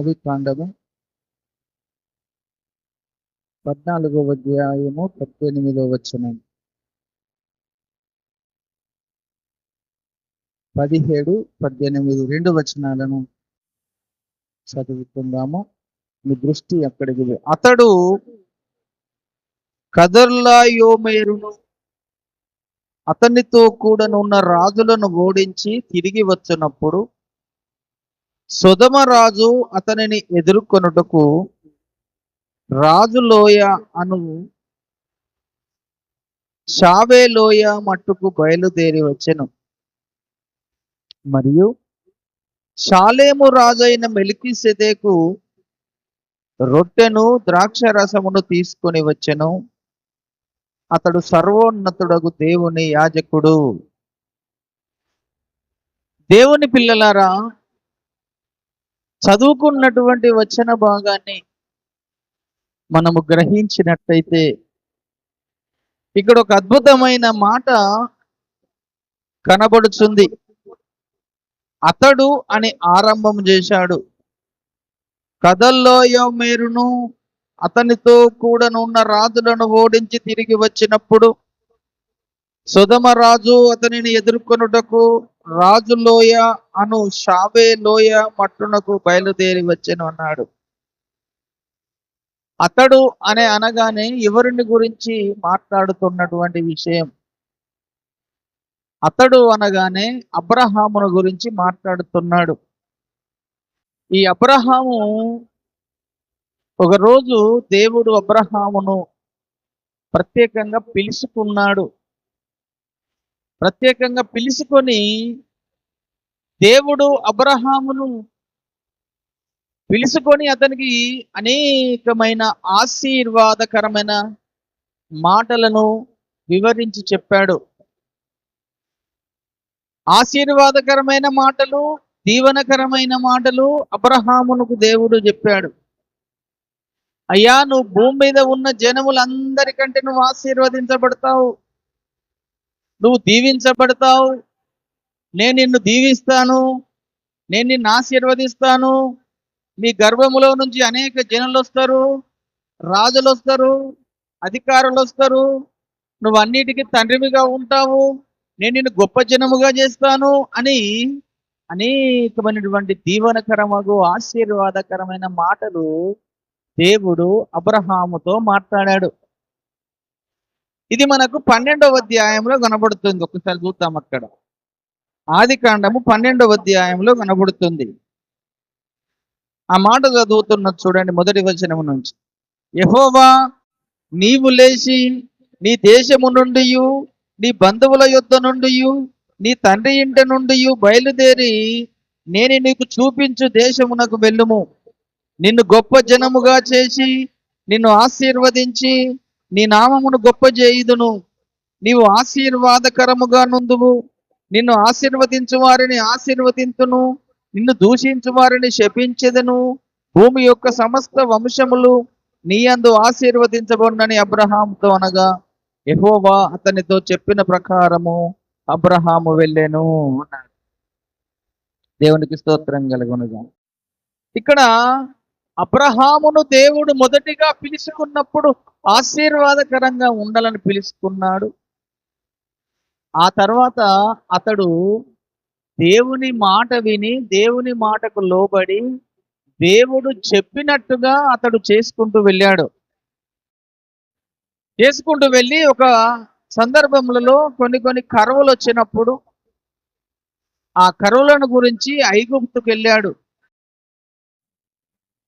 ఆదికాండము 14వ అధ్యాయము 18వ వచనం, 17, 18 రెండు వచనాలను చదువుకుందాము. మీ దృష్టి అక్కడికి. అతడు కదర్లాయోమేరును అతనితో కూడనున్న రాజులను ఓడించి తిరిగి వచ్చినప్పుడు సొదొమ రాజు అతనిని ఎదుర్కొనుటకు రాజులోయ అను షావేలోయ మట్టుకు బయలుదేరి వచ్చెను. మరియు షాలేము రాజైన మెల్కీసెదెకు రొట్టెను ద్రాక్షరసమును తీసుకొని వచ్చెను. అతడు సర్వోన్నతుడగు దేవుని యాజకుడు. దేవుని పిల్లలారా, చదువుకున్నటువంటి వచన భాగాన్ని మనము గ్రహించినట్టయితే ఇక్కడ ఒక అద్భుతమైన మాట కనబడుతుంది. అతడు అని ఆరంభం చేశాడు. కదర్లాయోమేరును అతనితో కూడనున్న రాజులను ఓడించి తిరిగి వచ్చినప్పుడు సొదొమ రాజు అతనిని ఎదుర్కొనుటకు రాజులోయ అను షావేలోయ మట్టునకు బయలుదేరి వచ్చెను అన్నాడు. అతడు అనే అనగానే ఎవరిని గురించి మాట్లాడుతున్నటువంటి విషయం? అతడు అనగానే అబ్రహామును గురించి మాట్లాడుతున్నాడు. ఈ అబ్రహాము, ఒకరోజు దేవుడు అబ్రహామును ప్రత్యేకంగా పిలుచుకున్నాడు. ప్రత్యేకంగా పిలుచుకొని దేవుడు అబ్రహామును పిలుచుకొని అతనికి అనేకమైన ఆశీర్వాదకరమైన మాటలను వివరించి చెప్పాడు. ఆశీర్వాదకరమైన మాటలు, దీవనకరమైన మాటలు అబ్రహామునకు దేవుడు చెప్పాడు. అయ్యా, నువ్వు భూమి మీద ఉన్న జనములందరికంటే నువ్వు ఆశీర్వదించబడతావు, నువ్వు దీవించబడతావు, నేను నిన్ను దీవిస్తాను, నేను నిన్ను ఆశీర్వదిస్తాను. నీ గర్భములో నుంచి అనేక జనులు వస్తారు, రాజులు వస్తారు, అధికారులు వస్తారు, నువ్వు అన్నిటికీ తండ్రివిగా ఉంటావు, నేను నిన్ను గొప్ప జనముగా చేస్తాను అని అనేకమైనటువంటి దీవనకరమగు ఆశీర్వాదకరమైన మాటలు దేవుడు అబ్రహాముతో మాట్లాడాడు. ఇది మనకు 12వ అధ్యాయంలో కనబడుతుంది. ఒకసారి చూద్దాం. అక్కడ ఆదికాండము 12వ అధ్యాయంలో కనబడుతుంది. ఆ మాట చదువుతున్న చూడండి, మొదటి వచనము నుంచి. యెహోవా, నీవు లేచి నీ దేశము నుండి, నీ బంధువుల యొద్ద నుండి, నీ తండ్రి ఇంటి నుండి బయలుదేరి నేను నీకు చూపించు దేశమునకు వెళ్ళుము. నిన్ను గొప్ప జనముగా చేసి నిన్ను ఆశీర్వదించి నీ నామమును గొప్ప చేయుదును. నీవు ఆశీర్వాదకరముగా నుందువు. నిన్ను ఆశీర్వదించు వారిని ఆశీర్వదింతును, నిన్ను దూషించు వారిని శపించెదను. భూమి యొక్క సమస్త వంశములు నీ యందు ఆశీర్వదించబడునని అబ్రహాముతో అనగా యెహోవా అతనితో చెప్పిన ప్రకారము అబ్రహాము వెళ్ళెను అన్నాడు. దేవునికి స్తోత్రం కలుగునుగా. ఇక్కడ అబ్రహామును దేవుడు మొదటిగా పిలుచుకున్నప్పుడు ఆశీర్వాదకరంగా ఉండాలని పిలుచుకున్నాడు. ఆ తర్వాత అతడు దేవుని మాట విని, దేవుని మాటకు లోబడి, దేవుడు చెప్పినట్టుగా అతడు చేసుకుంటూ వెళ్ళాడు. చేసుకుంటూ వెళ్ళి ఒక సందర్భములలో కొన్ని కరువులు వచ్చినప్పుడు ఆ కరువులను గురించి ఐగుప్తుకు వెళ్ళాడు.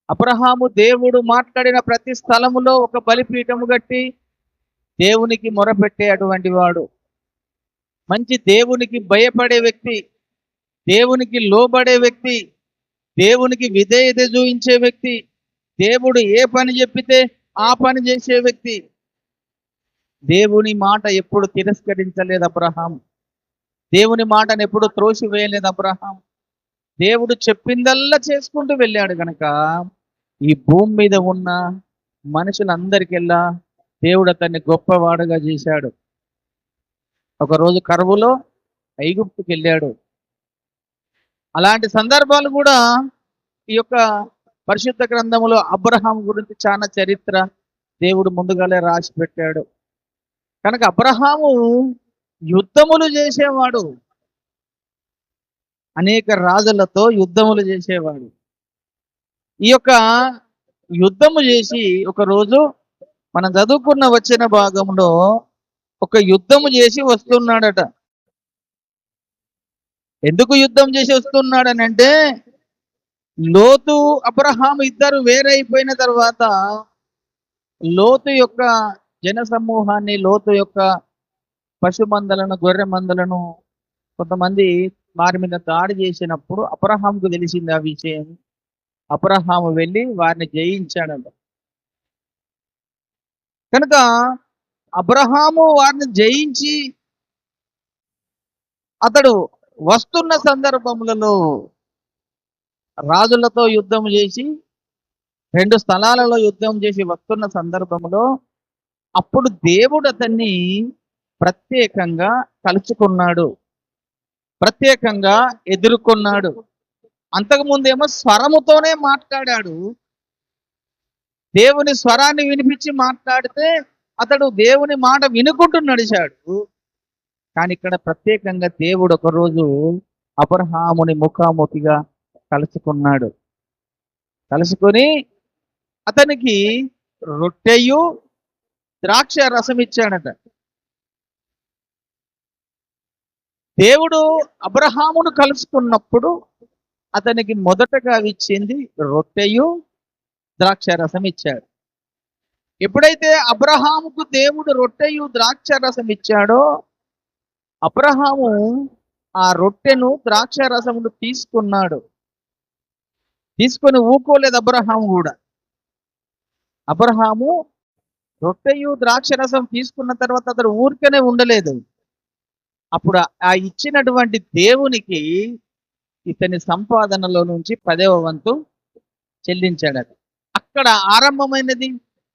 అబ్రహాము దేవుడు మాట్లాడిన ప్రతి స్థలములో ఒక బలిపీఠము కట్టి దేవునికి మొరపెట్టే అటువంటి వాడు. మంచి దేవునికి భయపడే వ్యక్తి, దేవునికి లోబడే వ్యక్తి, దేవునికి విధేయత చూపించే వ్యక్తి, దేవుడు ఏ పని చెప్పితే ఆ పని చేసే వ్యక్తి. దేవుని మాట ఎప్పుడు తిరస్కరించలేదు అబ్రహాం. దేవుని మాటను ఎప్పుడు త్రోసివేయలేదు అబ్రహాం. దేవుడు చెప్పిందల్లా చేసుకుంటూ వెళ్ళాడు కనుక ఈ భూమి మీద ఉన్న మనుషులందరికెల్లా దేవుడు అతన్ని గొప్పవాడుగా చేశాడు. ఒకరోజు కరువులో ఐగుప్తుకి వెళ్ళాడు. అలాంటి సందర్భాలు కూడా ఈ యొక్క పరిశుద్ధ గ్రంథములో అబ్రహాం గురించి చాలా చరిత్ర దేవుడు ముందుగానే రాసి పెట్టాడు. కనుక అబ్రహాము యుద్ధములు చేసేవాడు, అనేక రాజులతో యుద్ధములు చేసేవాడు. ఈ యొక్క యుద్ధము చేసి ఒక రోజు మనం చదువుకున్న వచ్చిన భాగంలో ఒక యుద్ధము చేసి వస్తున్నాడట. ఎందుకు యుద్ధం చేసి వస్తున్నాడని అంటే, లోతు అబ్రహాము ఇద్దరు వేరైపోయిన తర్వాత లోతు యొక్క జన సమూహాన్ని, లోతు యొక్క పశు మందలను, గొర్రె మందలను కొంతమంది వారి మీద దాడి చేసినప్పుడు అబ్రహాముకు తెలిసింది ఆ విషయం. అబ్రహాము వెళ్ళి వారిని జయించాడంట. కనుక అబ్రహాము వారిని జయించి అతడు వస్తున్న సందర్భములలో రాజులతో యుద్ధం చేసి 2 స్థలాలలో యుద్ధం చేసి వస్తున్న సందర్భంలో అప్పుడు దేవుడు అతన్ని ప్రత్యేకంగా కలుసుకున్నాడు, ప్రత్యేకంగా ఎదుర్కొన్నాడు. అంతకుముందేమో స్వరముతోనే మాట్లాడాడు. దేవుని స్వరాన్ని వినిపించి మాట్లాడితే అతడు దేవుని మాట వినుకుంటూ నడిచాడు. కానీ ఇక్కడ ప్రత్యేకంగా దేవుడు ఒకరోజు అబ్రహాముని ముఖాముఖిగా కలుసుకున్నాడు. కలుసుకొని అతనికి రొట్టెయు ద్రాక్ష రసం ఇచ్చాడట. దేవుడు అబ్రహామును కలుసుకున్నప్పుడు అతనికి మొదటగా ఇచ్చింది రొట్టెయు ద్రాక్ష రసం ఇచ్చాడు. ఎప్పుడైతే అబ్రహాముకు దేవుడు రొట్టెయు ద్రాక్ష రసం ఇచ్చాడో అబ్రహాము ఆ రొట్టెను ద్రాక్ష రసమును తీసుకున్నాడు. తీసుకొని ఊకోలేదు అబ్రహాము కూడా. అబ్రహాము రొట్టెయు ద్రాక్ష రసం తీసుకున్న తర్వాత అతడు ఊరికనే ఉండలేదు. అప్పుడు ఆ ఇచ్చినటువంటి దేవునికి ఇతని సంపాదనలో నుంచి 10వ వంతు చెల్లించాడు. అక్కడ ఆరంభమైనది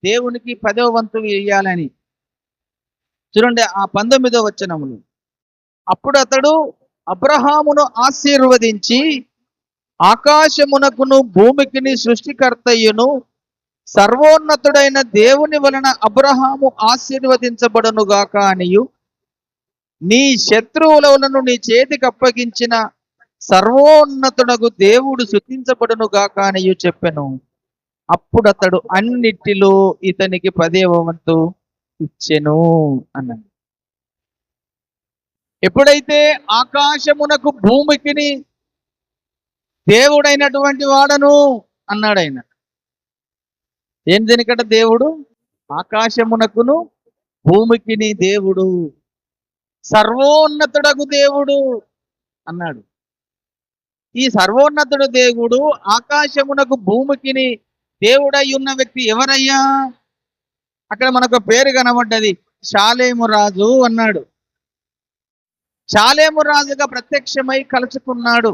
దేవునికి 10వ వంతు ఇయ్యాలని. చూడండి ఆ 19వ వచనములు. అప్పుడు అతడు అబ్రహామును ఆశీర్వదించి, ఆకాశమునకును భూమికిని సృష్టికర్తయ్యును సర్వోన్నతుడైన దేవుని వలన అబ్రహాము ఆశీర్వదించబడును గాక అనియు, నీ శత్రువులను నీ చేతికి అప్పగించిన సర్వోన్నతుడగు దేవుడు స్తుతించబడును గాక అనియు చెప్పెను. అప్పుడు అతడు అన్నిటిలో ఇతనికి 10వ వంతు ఇచ్చెను అన్నాడు. ఎప్పుడైతే ఆకాశమునకు భూమికిని దేవుడైనటువంటి వాడను అన్నాడు ఆయన. ఏం దీనికట దేవుడు? ఆకాశమునకును భూమికిని దేవుడు, సర్వోన్నతుడగు దేవుడు అన్నాడు. ఈ సర్వోన్నతుడు దేవుడు ఆకాశమునకు భూమికిని దేవుడై ఉన్న వ్యక్తి ఎవరయ్యా? అక్కడ మనకు పేరు కనబడ్డది, షాలేము రాజు అన్నాడు. షాలేము రాజుగా ప్రత్యక్షమై కలుసుకున్నాడు.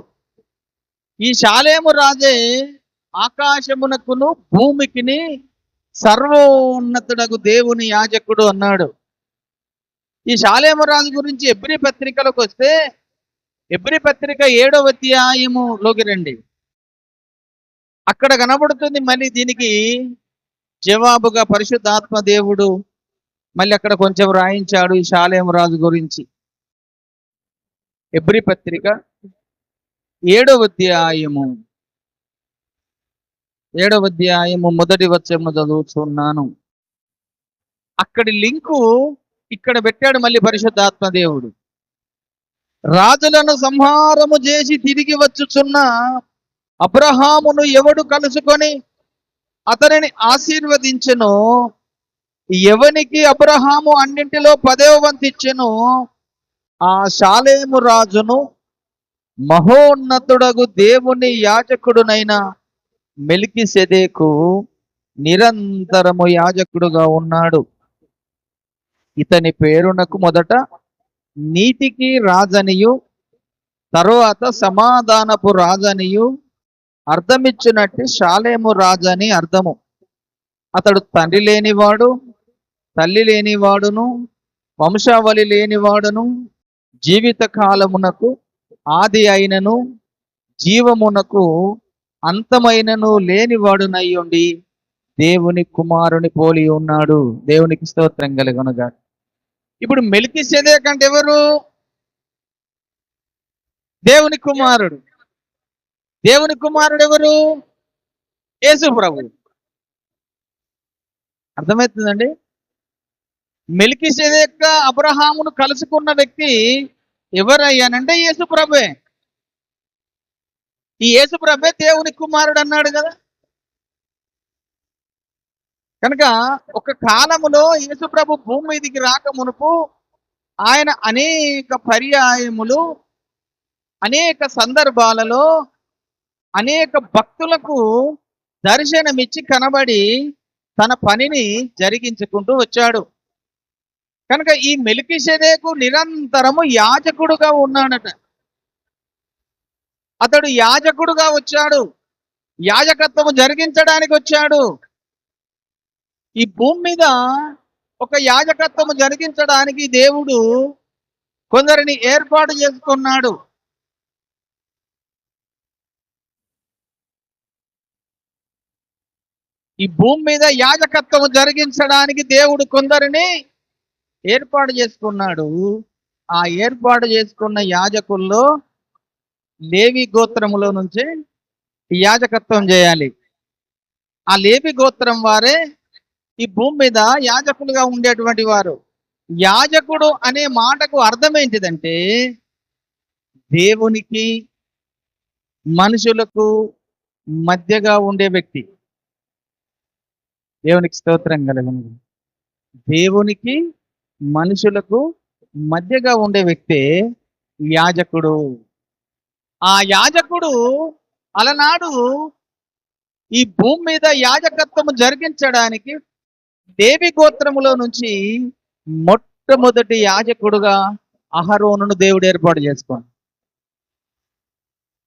ఈ షాలేము రాజే ఆకాశమునకును భూమికిని సర్వోన్నతుడగు దేవుని యాజకుడు అన్నాడు. ఈ షాలేము రాజు గురించి ఎబ్రీ పత్రికలోకి వస్తే, ఎబ్రీ పత్రిక 7వ అధ్యాయములోకి రండి. అక్కడ కనబడుతుంది మళ్ళీ దీనికి జవాబుగా పరిశుద్ధాత్మ దేవుడు మళ్ళీ అక్కడ కొంచెం రాయించాడు ఈ షాలేము రాజు గురించి. ఎబ్రీ పత్రిక 7వ అధ్యాయము 1వ వచనము చదువుతున్నాను. అక్కడి లింకు ఇక్కడ పెట్టాడు మళ్ళీ పరిశుద్ధాత్మ దేవుడు. రాజులను సంహారము చేసి తిరిగి వచ్చుచున్న అబ్రహామును ఎవడు కలుసుకొని అతనిని ఆశీర్వదించెను, ఎవనికి అబ్రహాము అన్నింటిలో 10వ వంతు ఇచ్చెను, ఆ షాలేము రాజును మహోన్నతుడగు దేవుని యాజకుడునైన మెల్కీసెదెకు నిరంతరము యాజకుడుగా ఉన్నాడు. ఇతని పేరునకు మొదట నీతికి రాజనియు తరువాత సమాధానపు రాజనియు అర్థమిచ్చినట్టు షాలేము రాజని అర్థము. అతడు తండ్రి లేనివాడు, తల్లి లేనివాడును, వంశావళి లేనివాడును, జీవిత కాలమునకు ఆది అయినను జీవమునకు అంతమైనను లేనివాడునై ఉండి దేవుని కుమారుని పోలి ఉన్నాడు. దేవునికి స్తోత్రం కలుగునుగాక. ఇప్పుడు మెల్కీసెదెకు అంటే ఎవరు? దేవుని కుమారుడు. దేవుని కుమారుడు ఎవరు? యేసు ప్రభు. అర్థమవుతుందండి? మెల్కీసెదెకు అబ్రహామును కలుసుకున్న వ్యక్తి ఎవరయ్యానంటే యేసు ప్రభువే. ఈ యేసు ప్రభువే దేవుని కుమారుడు అన్నాడు కదా. కనుక ఒక కాలములో యేసు ప్రభు భూమి మీదికి రాక మునుపు ఆయన అనేక పర్యాయములు, అనేక సందర్భాలలో అనేక భక్తులకు దర్శనమిచ్చి కనబడి తన పనిని జరిగించుకుంటూ వచ్చాడు. కనుక ఈ మెల్కీసెదెకు నిరంతరము యాజకుడుగా ఉన్నాడట. అతడు యాజకుడుగా వచ్చాడు, యాజకత్వము జరిగించడానికి వచ్చాడు. ఈ భూమి మీద ఒక యాజకత్వము జరిగించడానికి దేవుడు కొందరిని ఏర్పాటు చేసుకున్నాడు. ఈ భూమి మీద యాజకత్వము జరిగించడానికి దేవుడు కొందరిని ఏర్పాటు చేసుకున్నాడు. ఆ ఏర్పాటు చేసుకున్న యాజకుల్లో లేవి గోత్రములో నుంచి యాజకత్వం చేయాలి. ఆ లేవి గోత్రం వారే ఈ భూమి మీద యాజకులుగా ఉండేటువంటి వారు. యాజకుడు అనే మాటకు అర్థం ఏంటిదంటే దేవునికి మనుషులకు మధ్యగా ఉండే వ్యక్తి. దేవునికి స్తోత్రం కలుగును. దేవునికి మనుషులకు మధ్యగా ఉండే వ్యక్తే యాజకుడు. ఆ యాజకుడు అలనాడు ఈ భూమి మీద యాజకత్వము జరిగించడానికి లేవి గోత్రములో నుంచి మొట్టమొదటి యాజకుడుగా అహరోనును దేవుడు ఏర్పాటు చేసుకోండి.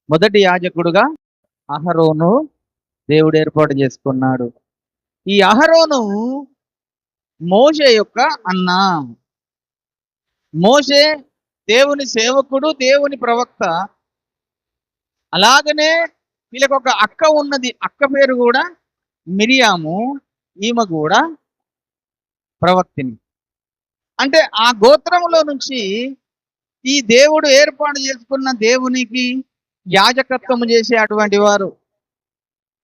మొదటి యాజకుడుగా అహరోను దేవుడు ఏర్పాటు చేసుకున్నాడు. ఈ అహరోను మోషే యొక్క అన్న. మోషే దేవుని సేవకుడు, దేవుని ప్రవక్త. అలాగనే వీళ్ళకి ఒక అక్క ఉన్నది. అక్క పేరు కూడా మిరియాము. ఈమె కూడా ప్రవక్తిని. అంటే ఆ గోత్రములో నుంచి ఈ దేవుడు ఏర్పాటు చేసుకున్న దేవునికి యాజకత్వము చేసే అటువంటి వారు.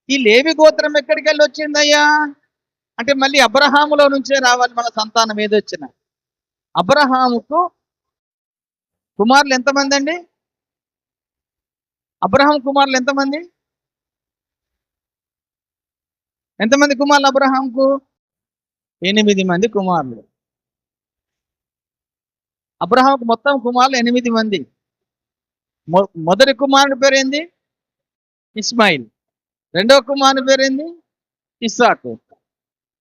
ఈ లేవి గోత్రం ఎక్కడికి వెళ్ళి వచ్చిందయ్యా అంటే మళ్ళీ అబ్రహాములో నుంచే రావాలి మన సంతానం ఏదొచ్చిన. అబ్రహాముకు కుమారులు ఎంతమంది అండి? అబ్రహాం కుమారులు ఎంతమంది? ఎంతమంది కుమారులు అబ్రహాంకు? 8 మంది కుమారులు. అబ్రహాంకు మొత్తం కుమారులు 8 మంది. మొదటి కుమారుని పేరేంది? ఇస్మాయిల్. రెండవ కుమారుని పేరేంది? ఇస్సాకు.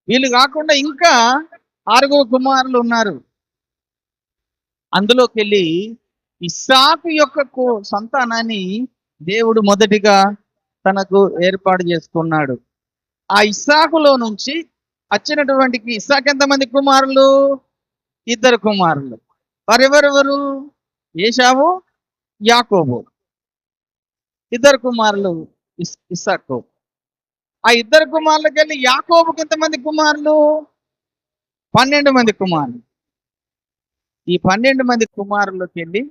వీళ్ళు కాకుండా ఇంకా 6 కుమారులు ఉన్నారు. అందులోకి వెళ్ళి ఇస్సాకు యొక్క సంతానాన్ని దేవుడు మొదటిగా తనకు ఏర్పాటు చేసుకున్నాడు. ఆ ఇస్సాకులో నుంచి వచ్చినటువంటి ఇస్సాకు ఎంతమంది కుమారులు? 2 కుమారులు. వారెవరెవరు? ఏశావు, యాకోబు. 2 కుమారులు ఇస్సాకు. ఆ 2 కుమారులకి వెళ్ళి యాకోబుకి ఎంతమంది కుమారులు? 12 మంది కుమారులు. ఈ 12 మంది కుమారులకి వెళ్ళి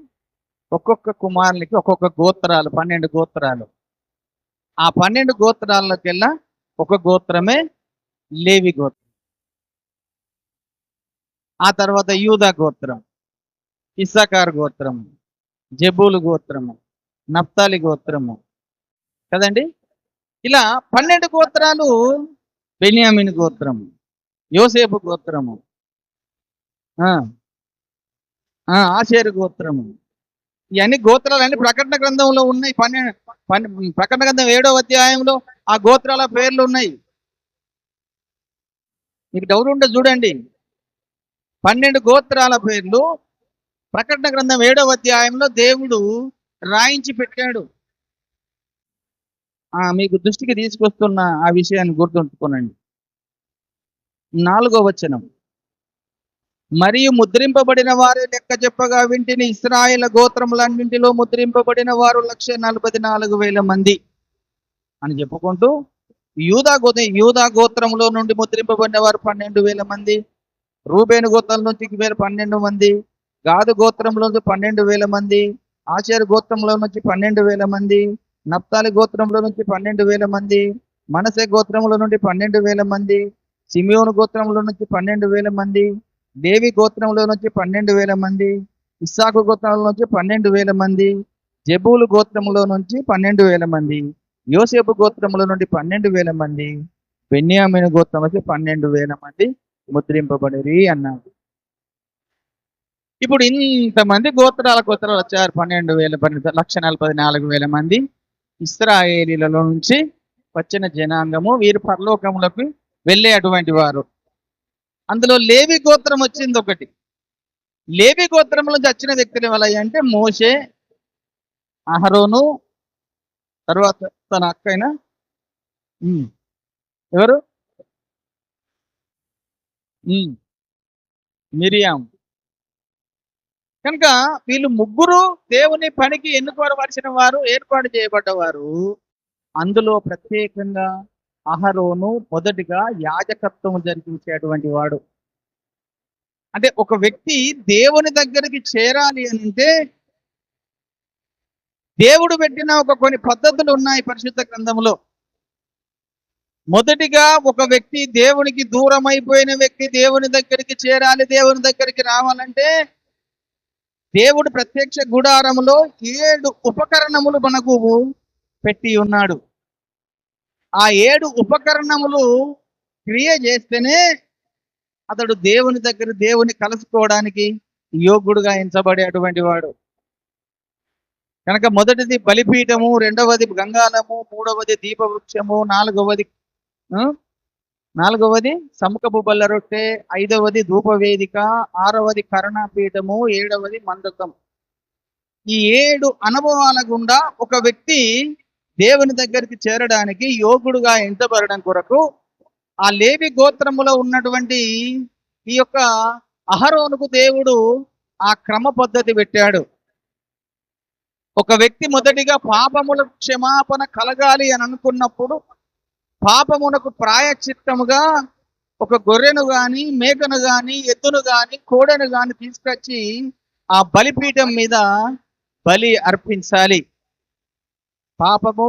ఒక్కొక్క కుమారులకి ఒక్కొక్క గోత్రాలు, 12 గోత్రాలు. ఆ 12 గోత్రాలకెల్లా ఒక గోత్రమే లేవి గోత్రం. ఆ తర్వాత యూదా గోత్రం, ఇస్సాకారు గోత్రము, జెబూలు గోత్రము, నప్తాలి గోత్రము కదండి. ఇలా 12 గోత్రాలు. బెన్యామీను గోత్రము, యోసేపు గోత్రము, ఆషేరు గోత్రము. ఇవన్నీ గోత్రాలన్నీ ప్రకటన గ్రంథంలో ఉన్నాయి. 12 ప్రకటన గ్రంథం 7వ అధ్యాయంలో ఆ గోత్రాల పేర్లు ఉన్నాయి. మీకు డౌట్ ఉంటే చూడండి. 12 గోత్రాల పేర్లు ప్రకటన గ్రంథం 7వ అధ్యాయంలో దేవుడు రాయించి పెట్టాడు. మీకు దృష్టికి తీసుకొస్తున్న ఆ విషయాన్ని గుర్తుంచుకోనండి. 4వ వచనం. మరియు ముద్రింపబడిన వారి లెక్క చెప్పగా వింటిని, ఇశ్రాయేలు గోత్రములన్నింటిలో ముద్రింపబడిన వారు 1,44,000 మంది. అని చెప్పుకుంటూ యూదా గోత్రంలో నుండి ముద్రింపబడిన వారు 12,000 మంది, రూబేను గోత్రం నుంచి 12 మంది, గాదు గోత్రంలో నుంచి 12,000 మంది, ఆషేరు గోత్రంలో నుంచి 12,000 మంది, నప్తాలి గోత్రంలో నుంచి 12,000 మంది, మనసే గోత్రంలో నుండి 12,000 మంది, సిమియోను గోత్రంలో నుంచి 12,000 మంది, లేవి గోత్రంలో నుంచి 12,000 మంది, ఇస్సాకు గోత్రంలో నుంచి 12,000 మంది, జబూలు గోత్రంలో నుంచి 12,000 మంది, యోసేపు గోత్రంలో నుండి 12,000 మంది, బెన్యామీను గోత్రం నుంచి 12,000 మంది ముద్రింపబడిరి అన్నాడు. ఇప్పుడు ఇంతమంది గోత్రాలు వచ్చారు. 1,44,000 మంది ఇశ్రాయేలీలలో నుంచి వచ్చిన జనాంగము, వీరు పరలోకములకు వెళ్ళే అటువంటి వారు. అందులో లేవి గోత్రం వచ్చింది ఒకటి. లేవి గోత్రంలో నుంచి వచ్చిన వ్యక్తులు ఎవరయ్యా అంటే మోషే, అహరోను, తర్వాత తన అక్కైన ఎవరు మిరియాం. కనుక వీళ్ళు ముగ్గురు దేవుని పనికి ఎన్నుకోవలసిన వారు, ఏర్పాటు చేయబడ్డవారు. అందులో ప్రత్యేకంగా అహరోను మొదటిగా యాజకత్వం జరిగించేటువంటి వాడు. అంటే ఒక వ్యక్తి దేవుని దగ్గరికి చేరాలి అంటే దేవుడు పెట్టిన కొన్ని పద్ధతులు ఉన్నాయి పరిశుద్ధ గ్రంథంలో. మొదటిగా ఒక వ్యక్తి దేవునికి దూరం అయిపోయిన వ్యక్తి దేవుని దగ్గరికి చేరాలి, దేవుని దగ్గరికి రావాలంటే దేవుడు ప్రత్యక్ష గుడారములో 7 ఉపకరణములు మనకు పెట్టి ఉన్నాడు. ఆ 7 ఉపకరణములు క్రియ చేస్తేనే అతడు దేవుని దగ్గర దేవుని కలుసుకోవడానికి యోగ్యుడుగా ఎంచబడేటువంటి వాడు. కనుక మొదటిది బలిపీఠము, రెండవది గంగాలము, మూడవది దీపవృక్షము, నాలుగవది సముఖపు బల్ల రొట్టె, 5వది ధూపవేదిక, 6వది కరుణాపీఠము, 7వది మందసం. ఈ 7 అనుభవాల గుండా ఒక వ్యక్తి దేవుని దగ్గరికి చేరడానికి యోగుడుగా ఎంచబడడం కొరకు ఆ లేవి గోత్రములో ఉన్నటువంటి ఈ యొక్క అహరోనుకు దేవుడు ఆ క్రమ పద్ధతి పెట్టాడు. ఒక వ్యక్తి మొదటిగా పాపములకు క్షమాపణ కలగాలి అని అనుకున్నప్పుడు పాపమునకు ప్రాయశ్చిత్తముగా ఒక గొర్రెను గాని, మేకను గాని, ఎద్దును గాని, కోడెను గాని తీసుకొచ్చి ఆ బలిపీఠం మీద బలి అర్పించాలి. పాపము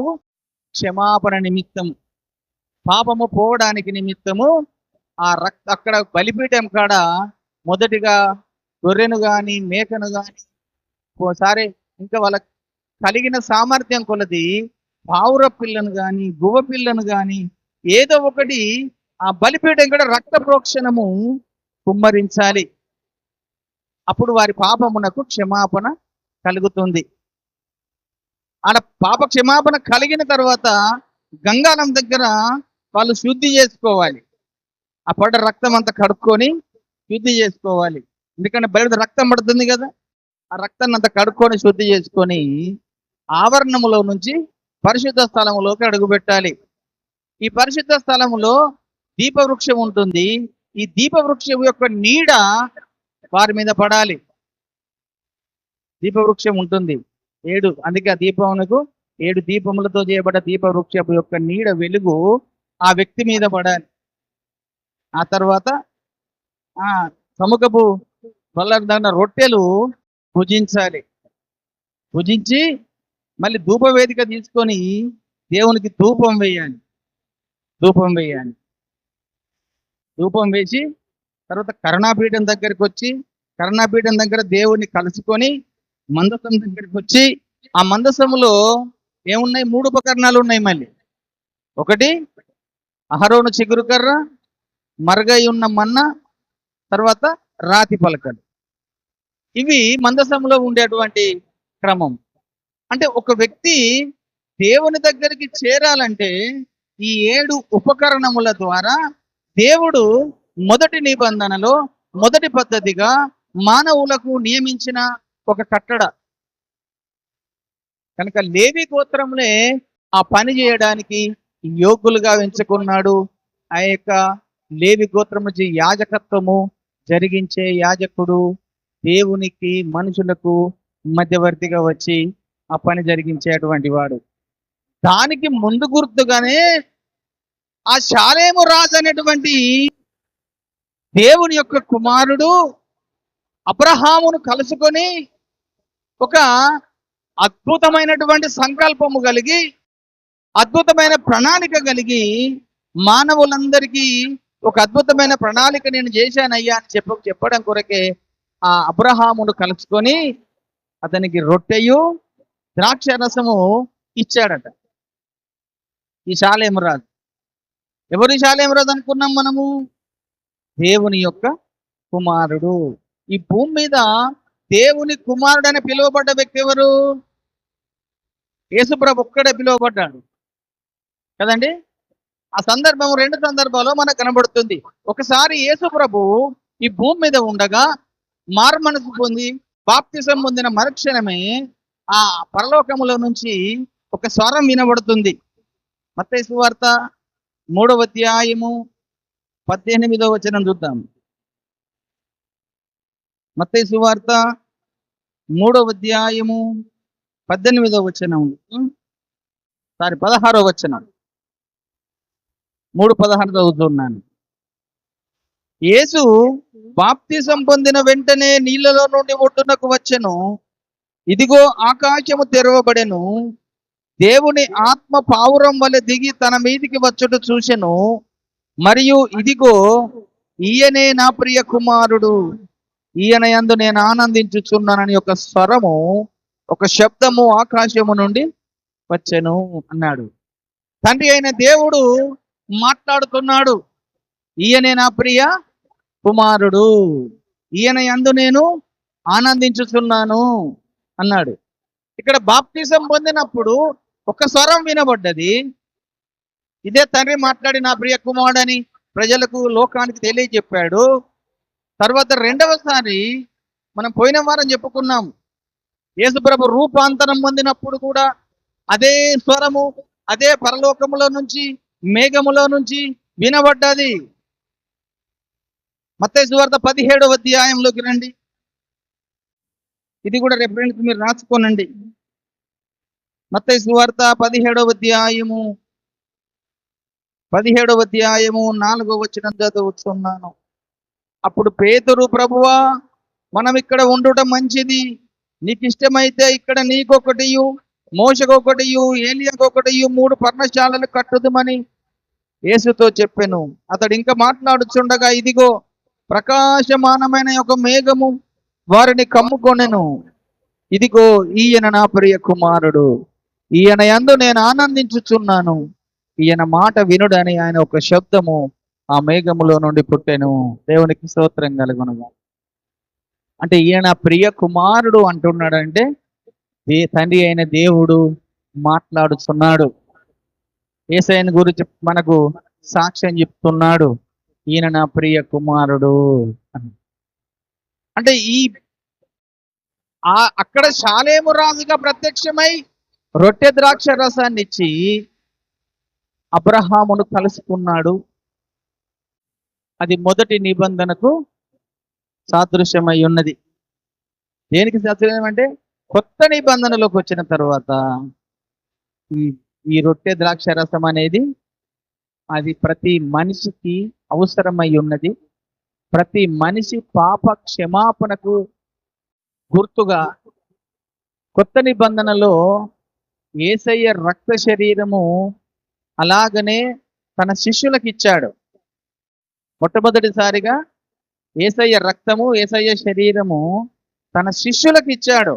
క్షమాపణ నిమిత్తం, పాపము పోవడానికి నిమిత్తము ఆ అక్కడ బలిపీఠం కాడ మొదటిగా గొర్రెను గాని, మేకను గాని, ఓసారి ఇంకా వాళ్ళకి కలిగిన సామర్థ్యం కొలది పావుర పిల్లను గాని, గువ్వ పిల్లను గాని ఏదో ఒకటి ఆ బలిపీఠం కూడా రక్త ప్రోక్షణము కుమ్మరించాలి. అప్పుడు వారి పాపమునకు క్షమాపణ కలుగుతుంది. ఆడ పాప క్షమాపణ కలిగిన తర్వాత గంగాలం దగ్గర వాళ్ళు శుద్ధి చేసుకోవాలి. ఆ పడ్డ రక్తం అంతా కడుక్కొని శుద్ధి చేసుకోవాలి. ఎందుకంటే బయట రక్తం పడుతుంది కదా, ఆ రక్తాన్ని అంతా కడుక్కొని శుద్ధి చేసుకొని ఆవరణములో నుంచి పరిశుద్ధ స్థలములోకి అడుగుపెట్టాలి. ఈ పరిశుద్ధ స్థలములో దీపవృక్షం ఉంటుంది. ఈ దీపవృక్షం యొక్క నీడ వారి మీద పడాలి. దీపవృక్షం ఉంటుంది 7, అందుకే ఆ దీపమునకు 7 దీపములతో చేయబడ్డ దీపవృక్షపు యొక్క నీడ వెలుగు ఆ వ్యక్తి మీద పడాలి. ఆ తర్వాత ఆ సముఖపు బల్ల రొట్టెలు భుజించాలి. భుజించి మళ్ళీ ధూపవేదిక తీసుకొని దేవునికి ధూపం వేయాలి. ధూపం వేసి తర్వాత కరుణాపీఠం దగ్గరికి వచ్చి కరుణాపీఠం దగ్గర దేవుని కలుసుకొని మందసం దగ్గరికి వచ్చి ఆ మందసములో ఏమున్నాయి? 3 ఉపకరణాలు ఉన్నాయి. మళ్ళీ ఒకటి అహరోను చిగురు కర్ర, మరగై ఉన్న మన్న, తర్వాత రాతి పలకలు. ఇవి మందసంలో ఉండేటువంటి క్రమం. అంటే ఒక వ్యక్తి దేవుని దగ్గరికి చేరాలంటే ఈ 7 ఉపకరణముల ద్వారా దేవుడు మొదటి నిబంధనలో మొదటి పద్ధతిగా మానవులకు నియమించిన ఒక కట్టడ. కనుక లేవి గోత్రంలో ఆ పని చేయడానికి యోగ్యులుగా ఎంచుకున్నాడు. ఆ యొక్క లేవి గోత్రం నుంచి యాజకత్వము జరిగించే యాజకుడు దేవునికి మనుషులకు మధ్యవర్తిగా వచ్చి ఆ పని జరిగించేటువంటి వాడు. దానికి ముందు గుర్తుగానే ఆ షాలేము రాజు అనేటువంటి దేవుని యొక్క కుమారుడు అబ్రహామును కలుసుకొని ఒక అద్భుతమైనటువంటి సంకల్పము కలిగి, అద్భుతమైన ప్రణాళిక కలిగి, మానవులందరికీ ఒక అద్భుతమైన ప్రణాళిక నేను చేశానయ్యా అని చెప్పడం కొరకే ఆ అబ్రహామును కలుసుకొని అతనికి రొట్టెయు ద్రాక్ష రసము ఇచ్చాడట ఈ షాలేము రాజు. ఎవరు షాలేము రాజు అనుకున్నాం మనము? దేవుని యొక్క కుమారుడు. ఈ భూమి మీద దేవుని కుమారుడు అని పిలువబడ్డ వ్యక్తి ఎవరు? యేసుప్రభు ఒక్కడే పిలువబడ్డాడు కదండి. ఆ సందర్భం రెండు సందర్భాల్లో మనకు కనబడుతుంది. ఒకసారి యేసుప్రభు ఈ భూమి మీద ఉండగా మారుమనసు పొంది బాప్తిసం పొందిన మరుక్షణమే ఆ పరలోకములో నుంచి ఒక స్వరం వినబడుతుంది. మత్తయి సువార్త 3వ అధ్యాయము 18వ వచనం చూద్దాం. మత్తయి సువార్త 3వ అధ్యాయము 18వ వచనం, 16వ వచనం, 3:16 చదువుతున్నాను. యేసు బాప్తిసం పొందిన వెంటనే నీళ్ళలో నుండి ఒడ్డునకు వచ్చెను. ఇదిగో ఆకాశము తెరవబడెను. దేవుని ఆత్మ పావురం వలె దిగి తన మీదికి వచ్చుట చూసెను. మరియు ఇదిగో ఈయనే నా ప్రియ కుమారుడు, ఈయన యందు నేను ఆనందించుచున్నానని ఒక స్వరము, ఒక శబ్దము ఆకాశము నుండి వచ్చెను అన్నాడు. తండ్రి అయిన దేవుడు మాట్లాడుతున్నాడు. ఈయనే నా ప్రియ కుమారుడు, ఈయన యందు నేను ఆనందించుచున్నాను అన్నాడు. ఇక్కడ బాప్తిజం పొందినప్పుడు ఒక స్వరం వినబడ్డది. ఇదే తండ్రి మాట్లాడి నా ప్రియ కుమారుడని ప్రజలకు, లోకానికి తెలియజెప్పాడు. తర్వాత రెండవసారి మనం పోయిన వారం చెప్పుకున్నాం, యేసుప్రభు రూపాంతరం పొందినప్పుడు కూడా అదే స్వరము అదే పరలోకములో నుంచి, మేఘములో నుంచి వినబడ్డది. మత్తయి సువార్త 17వ అధ్యాయంలోకి రండి. ఇది కూడా రెఫరెన్స్ మీరు రాసుకోనండి. మత్తయి సువార్త 17వ అధ్యాయము 4వ వచనం చదువుతున్నాను. అప్పుడు పేతురు, ప్రభువా మనం ఇక్కడ ఉండటం మంచిది. నీకు ఇష్టమైతే ఇక్కడ నీకొకటియు, మోషకొకటియు, ఏలియాకొకటియు 3 పర్ణశాలలు కట్టుదుమని యేసుతో చెప్పెను. అతడు ఇంకా మాట్లాడుచుండగా ఇదిగో ప్రకాశమానమైన ఒక మేఘము వారిని కమ్ముకొనెను. ఇదిగో ఈయన నా ప్రియ కుమారుడు, ఈయన యందు నేను ఆనందించుచున్నాను, ఈయన మాట వినుడని ఆయన ఒక శబ్దము ఆ మేఘములో నుండి పుట్టెను. దేవునికి స్తోత్రం కలుగును. అంటే ఈయన ప్రియ కుమారుడు అంటున్నాడంటే తండ్రి అయిన దేవుడు మాట్లాడుతున్నాడు. యేసయ్యను గురించి మనకు సాక్ష్యం చెప్తున్నాడు, ఈయన నా ప్రియ కుమారుడు అని. అంటే అక్కడ షాలేము రాజుగా ప్రత్యక్షమై రొట్టె ద్రాక్ష రసాన్ని ఇచ్చి అబ్రహామును కలుసుకున్నాడు. అది మొదటి నిబంధనకు సాదృశ్యమై ఉన్నది. దేనికి సాదృశ్యం అంటే కొత్త నిబంధనలోకి వచ్చిన తర్వాత ఈ రొట్టె ద్రాక్ష రసం అనేది అది ప్రతి మనిషికి అవసరమై ఉన్నది. ప్రతి మనిషి పాప క్షమాపణకు గుర్తుగా కొత్త నిబంధనలో యేసయ్య రక్త శరీరము అలాగనే తన శిష్యులకు ఇచ్చాడు. మొట్టమొదటిసారిగా యేసయ్య రక్తము, యేసయ్య శరీరము తన శిష్యులకు ఇచ్చాడు.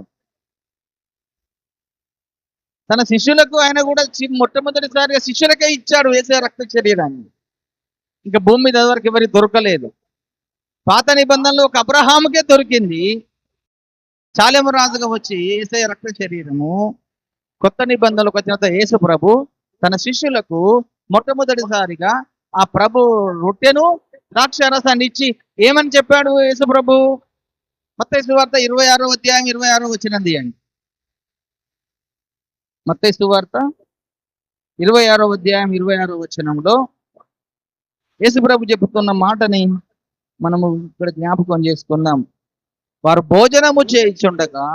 తన శిష్యులకు ఆయన కూడా మొట్టమొదటిసారిగా శిష్యులకే ఇచ్చాడు యేసయ్య రక్త శరీరాన్ని. ఇంకా భూమి మీద వరకు ఎవరికి దొరకలేదు. పాత నిబంధనలో ఒక అబ్రహాముకే దొరికింది. షాలేము రాజుగా వచ్చి యేసయ్య రక్త శరీరము. కొత్త నిబంధనలకు వచ్చిన యేసు ప్రభు తన శిష్యులకు మొట్టమొదటిసారిగా ఆ ప్రభు రొట్టెను ద్రాక్ష రసాన్ని ఇచ్చి ఏమని చెప్పాడు యేసు ప్రభు? మత్తయి సువార్త 26వ అధ్యాయం 26వ వచనం తీయండి. మత్తయి సువార్త 26వ అధ్యాయం 26వ వచనంలో యేసు ప్రభు చెబుతున్న మాటని మనము ఇక్కడ జ్ఞాపకం చేసుకుందాం. వారు భోజనము చేయించుండగా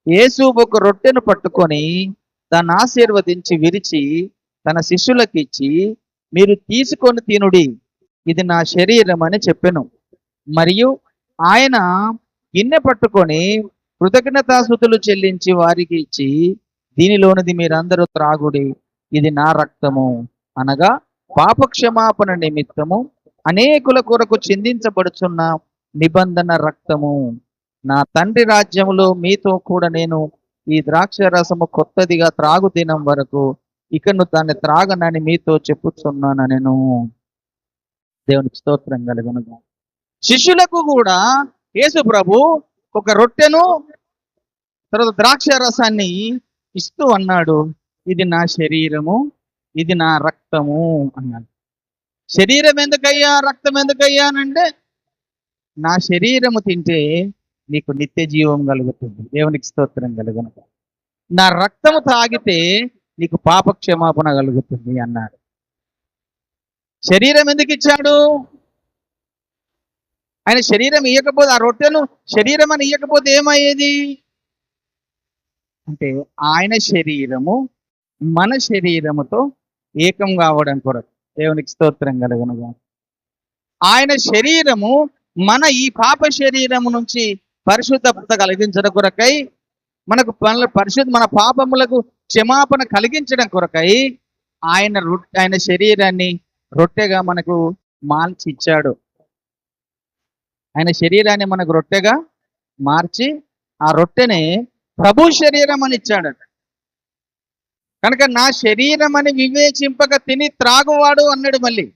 యేసు ఒక రొట్టెను పట్టుకొని దాన్ని ఆశీర్వదించి విరిచి తన శిష్యులకు ఇచ్చి, మీరు తీసుకొని తినుడి, ఇది నా శరీరం అని చెప్పెను. మరియు ఆయన గిన్నె పట్టుకొని కృతజ్ఞతాస్తుతులు చెల్లించి వారికి ఇచ్చి, దీనిలోనిది మీరందరూ త్రాగుడి, ఇది నా రక్తము, అనగా పాపక్షమాపణ నిమిత్తము అనేకుల కొరకు చిందించబడుచున్న నిబంధన రక్తము. నా తండ్రి రాజ్యములో మీతో కూడా నేను ఈ ద్రాక్ష రసము కొత్తదిగా త్రాగు దినం వరకు ఇకను దాన్ని త్రాగనని మీతో చెప్పుచున్నాను నేను. దేవునికి స్తోత్రం కలుగునుగా. శిష్యులకు కూడా యేసు ప్రభు ఒక రొట్టెను తర్వాత ద్రాక్ష రసాన్ని ఇస్తూ అన్నాడు, ఇది నా శరీరము, ఇది నా రక్తము అన్నాడు. శరీరం ఎందుకయ్యా, రక్తం ఎందుకయ్యా అనంటే, నా శరీరము తింటే నీకు నిత్య జీవం కలుగుతుంది, దేవునికి స్తోత్రం కలుగును. నా రక్తము తాగితే నీకు పాప క్షమాపణ కలుగుతుంది అన్నాడు. శరీరం ఎందుకు ఇచ్చాడు? ఆయన శరీరం ఇవ్వకపోతే, ఆ రొట్టెను శరీరం అని ఇవ్వకపోతే ఏమయ్యేది అంటే, ఆయన శరీరము మన శరీరముతో ఏకం కావడం కొరకు, దేవునికి స్తోత్రం కలుగునుగా. ఆయన శరీరము మన ఈ పాప శరీరము నుంచి పరిశుద్ధత కలిగించడం కొరకై, మనకు మన పాపములకు క్షమాపణ కలిగించడం కొరకై ఆయన శరీరాన్ని రొట్టెగా మనకు మార్చి ఇచ్చాడు. ఆయన శరీరాన్ని మనకు రొట్టెగా మార్చి ఆ రొట్టెని ప్రభు శరీరం అని ఇచ్చాడట. కనుక నా శరీరం అని వివేచింపక తిని త్రాగువాడు అన్నాడు మళ్ళీ.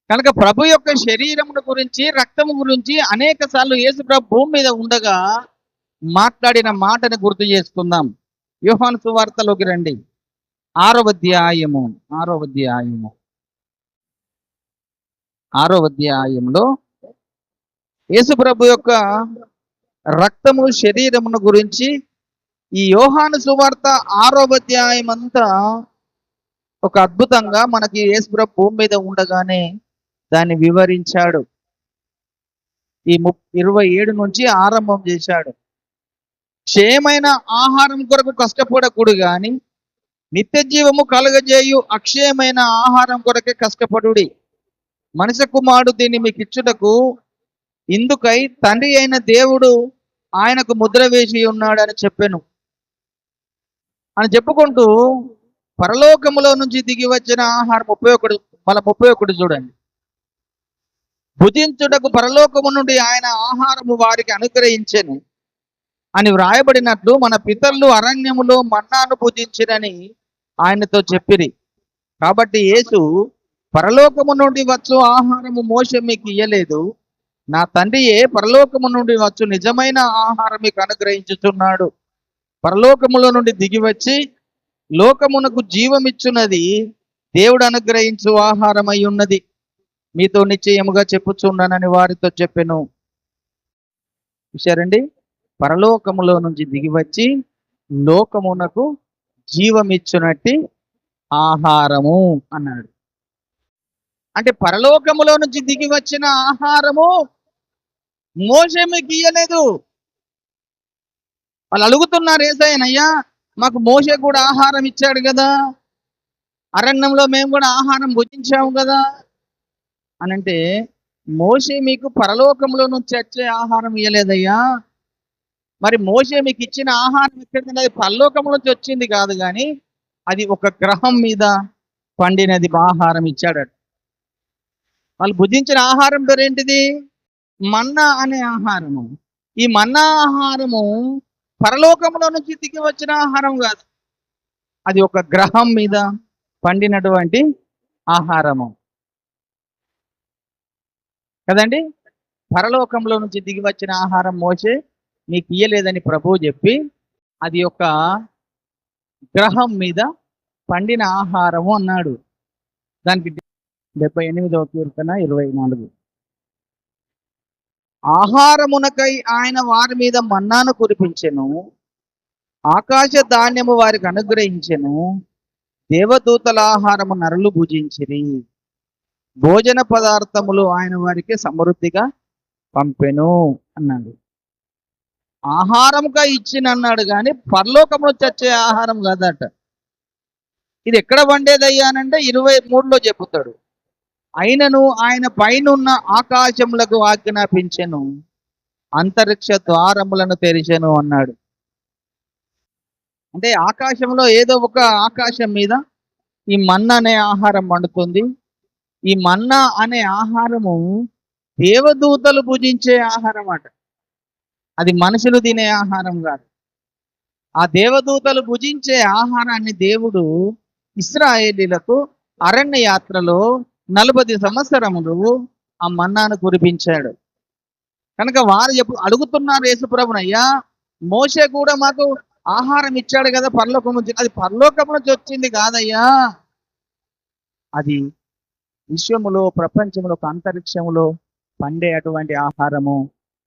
కనుక ప్రభు యొక్క శరీరమును గురించి, రక్తము గురించి అనేక సార్లు యేసు ప్రభు భూమి మీద ఉండగా మాట్లాడిన మాటను గుర్తు చేసుకుందాం. యోహాను సువార్తలోకి రండి, 6వ అధ్యాయంలో యేసు ప్రభు యొక్క రక్తము శరీరమును గురించి ఈ యోహాను సువార్త 6వ అధ్యాయం అంతా ఒక అద్భుతంగా మనకి యేసు ప్రభు భూమి మీద ఉండగానే దాన్ని వివరించాడు. ఈ 27 నుంచి ఆరంభం చేశాడు. క్షయమైన ఆహారం కొరకు కష్టపడకూడదు గాని నిత్య జీవము కలుగజేయు అక్షయమైన ఆహారం కొరకే కష్టపడుడి. మనిషి కుమారుడు దీన్ని మీకు ఇచ్చుటకు ఇందుకై తండ్రి అయిన దేవుడు ఆయనకు ముద్ర వేసి ఉన్నాడని చెప్పాను అని చెప్పుకుంటూ పరలోకములో నుంచి దిగి వచ్చిన ఆహారం 31 చూడండి. భుజించుటకు పరలోకము నుండి ఆయన ఆహారము వారికి అనుగ్రహించెను అని వ్రాయబడినట్లు మన పితరులు అరణ్యములో మన్నాను భుజించిరని ఆయనతో చెప్పిరి. కాబట్టి యేసు, పరలోకము నుండి వచ్చు ఆహారము మోషే మీకు ఇయ్యలేదు, నా తండ్రియే పరలోకము నుండి వచ్చు నిజమైన ఆహారం మీకు అనుగ్రహించుచున్నాడు. పరలోకములో నుండి దిగి వచ్చి లోకమునకు జీవమిచ్చున్నది దేవుడు అనుగ్రహించు ఆహారమై ఉన్నది. మీతో నిశ్చయముగా చెప్పుచున్నానని వారితో చెప్పెను. చూశారండి, పరలోకములో నుంచి దిగి వచ్చి లోకమునకు జీవమిచ్చునట్టి ఆహారము అన్నాడు. అంటే పరలోకములో నుంచి దిగి వచ్చిన ఆహారము మోషే మీకు ఇయ్యలేదు. వాళ్ళు అడుగుతున్నారు, యేసయ్యనయ్యా మాకు మోషే కూడా ఆహారం ఇచ్చాడు కదా, అరణ్యంలో మేము కూడా ఆహారం భుజించాము కదా అని అంటే, మోషే మీకు పరలోకంలో నుంచి వచ్చే ఆహారం ఇయ్యలేదయ్యా. మరి మోషే మీకు ఇచ్చిన ఆహారం ఎక్కడిది? అది పరలోకంలో నుంచి వచ్చింది కాదు, కానీ అది ఒక గ్రహం మీద పండినది ఆహారం ఇచ్చాడట. వాళ్ళు భుజించిన ఆహారం పేరేంటిది? మన్నా అనే ఆహారము. ఈ మన్నా ఆహారము పరలోకంలో నుంచి దిగి వచ్చిన ఆహారం కాదు, అది ఒక గ్రహం మీద పండినటువంటి ఆహారము కదండి. పరలోకంలో నుంచి దిగి వచ్చిన ఆహారం మోషే మీకు ఇయ్యలేదని ప్రభువు చెప్పి, అది ఒక గ్రహం మీద పండిన ఆహారము అన్నాడు. దానికి 78వ కీర్తన 24. ఆహారమునకై ఆయన వారి మీద మన్నాను కురిపించెను, ఆకాశ ధాన్యము వారికి అనుగ్రహించెను, దేవదూతల ఆహారము నరులు భుజించిరి, భోజన పదార్థములు ఆయన వారికి సమృద్ధిగా పంపెను అన్నాడు. ఆహారముగా ఇచ్చినన్నాడు కానీ పరలోకములో చచ్చే ఆహారం కాదట. ఇది ఎక్కడ వండేదయ్యానంటే 23లో చెబుతాడు. అయినను ఆయన పైనున్న ఆకాశములకు ఆజ్ఞాపించెను, అంతరిక్ష ద్వారములను తెరిచెను అన్నాడు. అంటే ఆకాశంలో ఏదో ఒక ఆకాశం మీద ఈ మన్నా అనే ఆహారం వండుతుంది. ఈ మన్నా అనే ఆహారము దేవదూతలు భుజించే ఆహారం అట. అది మనుషులు తినే ఆహారం కాదు. ఆ దేవదూతలు భుజించే ఆహారాన్ని దేవుడు ఇశ్రాయేలీలకు అరణ్య యాత్రలో 40 సంవత్సరములు ఆ మన్నాను కురిపించాడు. కనుక వారు అడుగుతున్నారు యేసుప్రభుని, అయ్యా మోషే కూడా మాకు ఆహారం ఇచ్చాడు కదా పరలోకం నుంచి. అది పరలోకం నుంచి వచ్చింది కాదయ్యా, అది విశ్వములో ప్రపంచంలో అంతరిక్షములో పండే అటువంటి ఆహారము,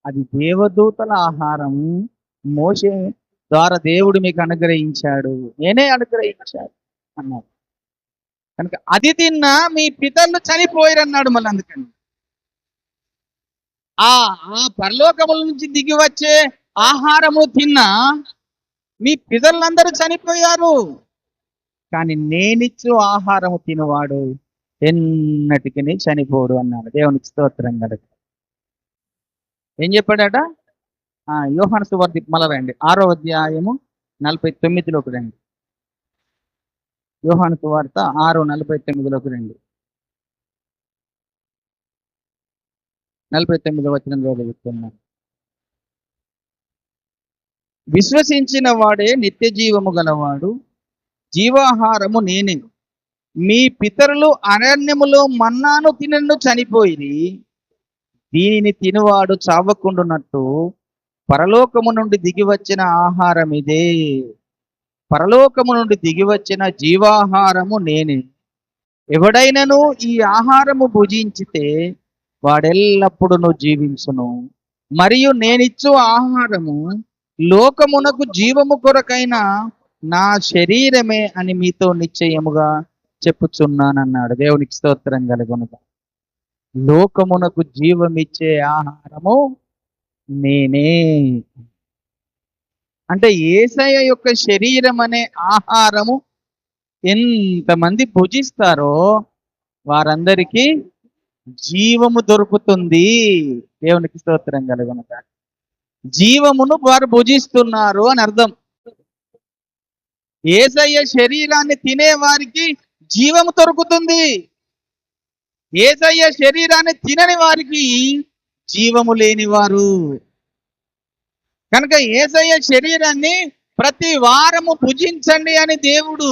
అది దేవదూతల ఆహారము. మోషే ద్వారా దేవుడు మీకు అనుగ్రహించాడు, నేనే అనుగ్రహించాడు అన్నాడు. కనుక అది తిన్నా మీ పితరులు చనిపోయారన్నాడు. మళ్ళీ అందుకని ఆ పరలోకముల నుంచి దిగి వచ్చే ఆహారము తిన్నా మీ పితరులందరూ చనిపోయారు, కానీ నేనిచ్చు ఆహారము తినవాడు ఎన్నటికి చనిపోడు అన్నాడు. దేవునికి స్తోత్రం కలుగు. ఏం చెప్పాడట? యోహాను సువార్త మళ్ళా రండి, 6వ అధ్యాయము 49లోకి రండి. యోహాను సువార్త 6:49లోకి రండి. 49వ వచనంలో చెప్తున్నాను. విశ్వసించిన వాడే నిత్య జీవము గలవాడు, జీవాహారము నేనే. మీ పితరులు అరణ్యములో మన్నాను తినను చనిపోయి, దీనిని తినువాడు చావకుండునట్టు పరలోకము నుండి దిగి వచ్చిన ఆహారం ఇదే. పరలోకము నుండి దిగి వచ్చిన జీవాహారము నేనే. ఎవడైనను ఈ ఆహారము భుజించితే వాడెల్లప్పుడూ జీవించును. మరియు నేనిచ్చు ఆహారము లోకమునకు జీవము కొరకైన నా శరీరమే అని మీతో నిశ్చయముగా చెప్పుచున్నానన్నాడు. దేవునికి స్తోత్రం కలుగునుగా. లోకమునకు జీవమిచ్చే ఆహారము నేనే. అంటే యేసయ్య యొక్క శరీరం అనే ఆహారము ఎంతమంది భుజిస్తారో వారందరికీ జీవము దొరుకుతుంది. దేవునికి స్తోత్రం కలుగునుగా. జీవమును వారు భుజిస్తున్నారు అని అర్థం. యేసయ్య శరీరాన్ని తినే వారికి జీవము దొరుకుతుంది. యేసయ్య శరీరాన్ని తినని వారికి జీవము లేనివారు. కనుక యేసయ్య శరీరాన్ని ప్రతి వారము భుజించండి అని దేవుడు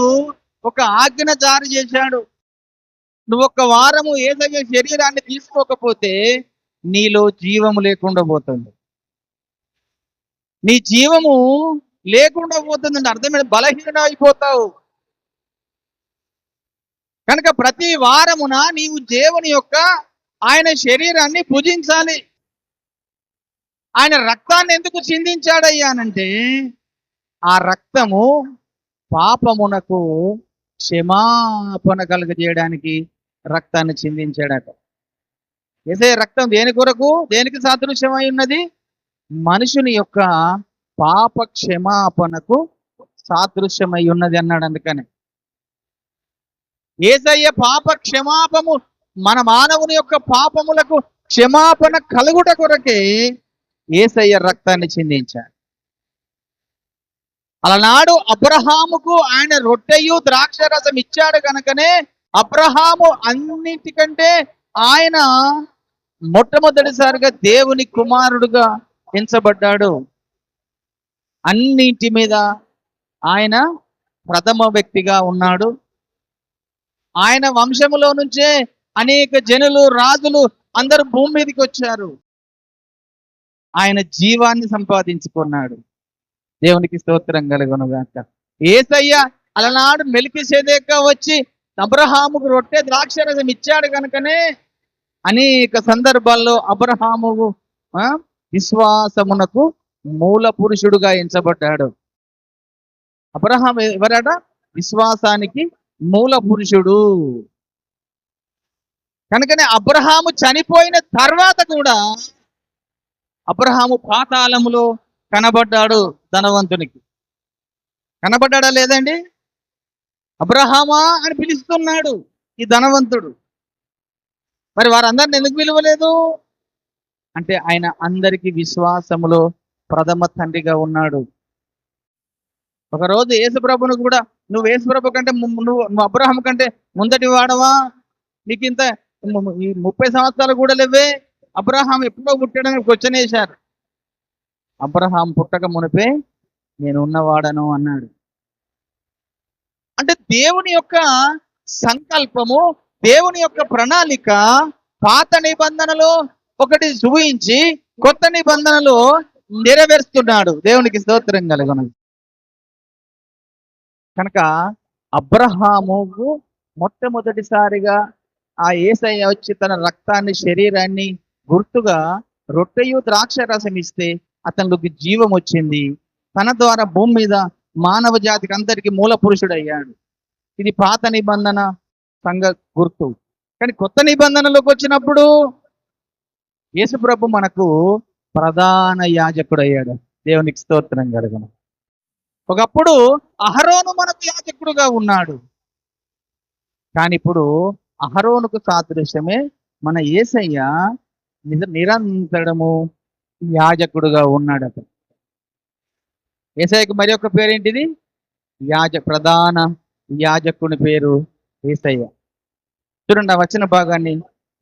ఒక ఆజ్ఞ జారీ చేశాడు. నువ్వు ఒక వారము యేసయ్య శరీరాన్ని తీసుకోకపోతే నీలో జీవము లేకుండా పోతుంది. నీ జీవము లేకుండా పోతుందంటే అర్థమైన బలహీన అయిపోతావు. కనుక ప్రతి వారమున నీవు దేవుని యొక్క ఆయన శరీరాన్ని పూజించాలి. ఆయన రక్తాన్ని ఎందుకు చిందించాడయ్యానంటే ఆ రక్తము పాపమునకు క్షమాపణ కలుగజేయడానికి రక్తాన్ని చిందించాడట. యేసయ్య రక్తం దేని కొరకు, దేనికి సాదృశ్యమై ఉన్నది? మనుషుని యొక్క పాప క్షమాపణకు సాదృశ్యమై ఉన్నది అన్నాడు. అందుకని యేసయ్య పాప క్షమాపము, మన మానవుని యొక్క పాపములకు క్షమాపణ కలుగుట కొరకే యేసయ్య రక్తాన్ని చిందించాడు. అలనాడు అబ్రహాముకు ఆయన రొట్టెయు ద్రాక్షరసం ఇచ్చాడు కనుకనే అబ్రహాము అన్నిటికంటే ఆయన మొట్టమొదటిసారిగా దేవుని కుమారుడుగా ఎంచబడ్డాడు. అన్నింటి మీద ఆయన ప్రథమ వ్యక్తిగా ఉన్నాడు. ఆయన వంశములో నుంచే అనేక జనులు, రాజులు అందరూ భూమి మీదకి వచ్చారు. ఆయన జీవాన్ని సంపాదించుకున్నాడు. దేవునికి స్తోత్రం కలుగునుగాక. యేసయ్య అలనాడు మెల్కీసెదెకు వచ్చి అబ్రహాముకు రొట్టె ద్రాక్షరసం ఇచ్చాడు కనుకనే అనేక సందర్భాల్లో అబ్రహాము విశ్వాసమునకు మూల పురుషుడుగా ఎంచబడ్డాడు. అబ్రహాం ఎవరట? విశ్వాసానికి మూల పురుషుడు. కనుకనే అబ్రహాము చనిపోయిన తర్వాత కూడా అబ్రహాము పాతాళములో కనబడ్డాడు ధనవంతునికి. కనబడ్డాడా లేదండి? అబ్రహామా అని పిలుస్తున్నాడు ఈ ధనవంతుడు. మరి వారందరిని ఎందుకు పిలవలేదు అంటే ఆయన అందరికీ విశ్వాసములో ప్రథమ తండ్రిగా ఉన్నాడు. ఒకరోజు యేసుప్రభును కూడా, నువ్వు యేసుప్రభు కంటే నువ్వు అబ్రహాం కంటే ముందటి వాడవా, నీకు ఇంత ఈ 30 సంవత్సరాలు కూడా లేవే, అబ్రహాం ఎప్పుడో పుట్టాడని క్వశ్చన్ వేశారు. అబ్రహాం పుట్టక మునిపే నేను ఉన్నవాడను అన్నాడు. అంటే దేవుని యొక్క సంకల్పము, దేవుని యొక్క ప్రణాళిక పాత నిబంధనలో ఒకటి చూపించి కొత్త నిబంధనలో నెరవేరుస్తున్నాడు. దేవునికి స్తోత్రం కలుగును. కనుక అబ్రహాముకు మొట్టమొదటిసారిగా ఆ యేసయ్య వచ్చి తన రక్తాన్ని, శరీరాన్ని గుర్తుగా రొట్టెయు ద్రాక్ష రసం ఇస్తే అతనిలోకి జీవం వచ్చింది. తన ద్వారా భూమి మీద మానవ జాతికి అందరికీ మూల పురుషుడు అయ్యాడు. ఇది పాత నిబంధన సంఘ గుర్తు. కానీ కొత్త నిబంధనలోకి వచ్చినప్పుడు యేసుప్రభు మనకు ప్రధాన యాజకుడు అయ్యాడు. దేవునికి స్తోత్రం కలుగును. ఒకప్పుడు అహరోను మనకు యాజకుడుగా ఉన్నాడు, కానీ ఇప్పుడు అహరోనుకు సాదృశ్యమే మన యేసయ్య నిరంతరము యాజకుడుగా ఉన్నాడు. అతను యేసయ్యకు మరి ఒక పేరేంటిది? ప్రధాన యాజకుని పేరు యేసయ్య. చూడండి, ఆ వచన భాగాన్ని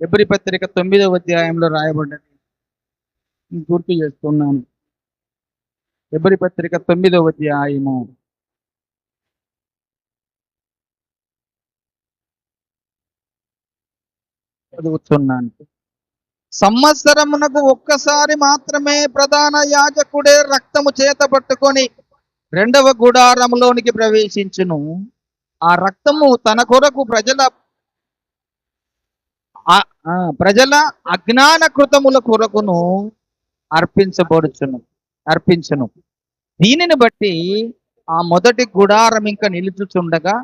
హెబ్రీ పత్రిక 9వ అధ్యాయంలో రాయబడ్డది గుర్తు చేస్తున్నాను. హెబ్రీ పత్రిక 9వ అధ్యాయము చదువుతున్నాను. సంవత్సరమునకు ఒక్కసారి మాత్రమే ప్రధాన యాజకుడే రక్తము చేత పట్టుకొని 2వ గుడారములోనికి ప్రవేశించును. ఆ రక్తము తన కొరకు ప్రజల అజ్ఞాన కృతముల కొరకును అర్పించును. దీనిని బట్టి ఆ మొదటి గుడారం ఇంకా నిలుచుచుండగా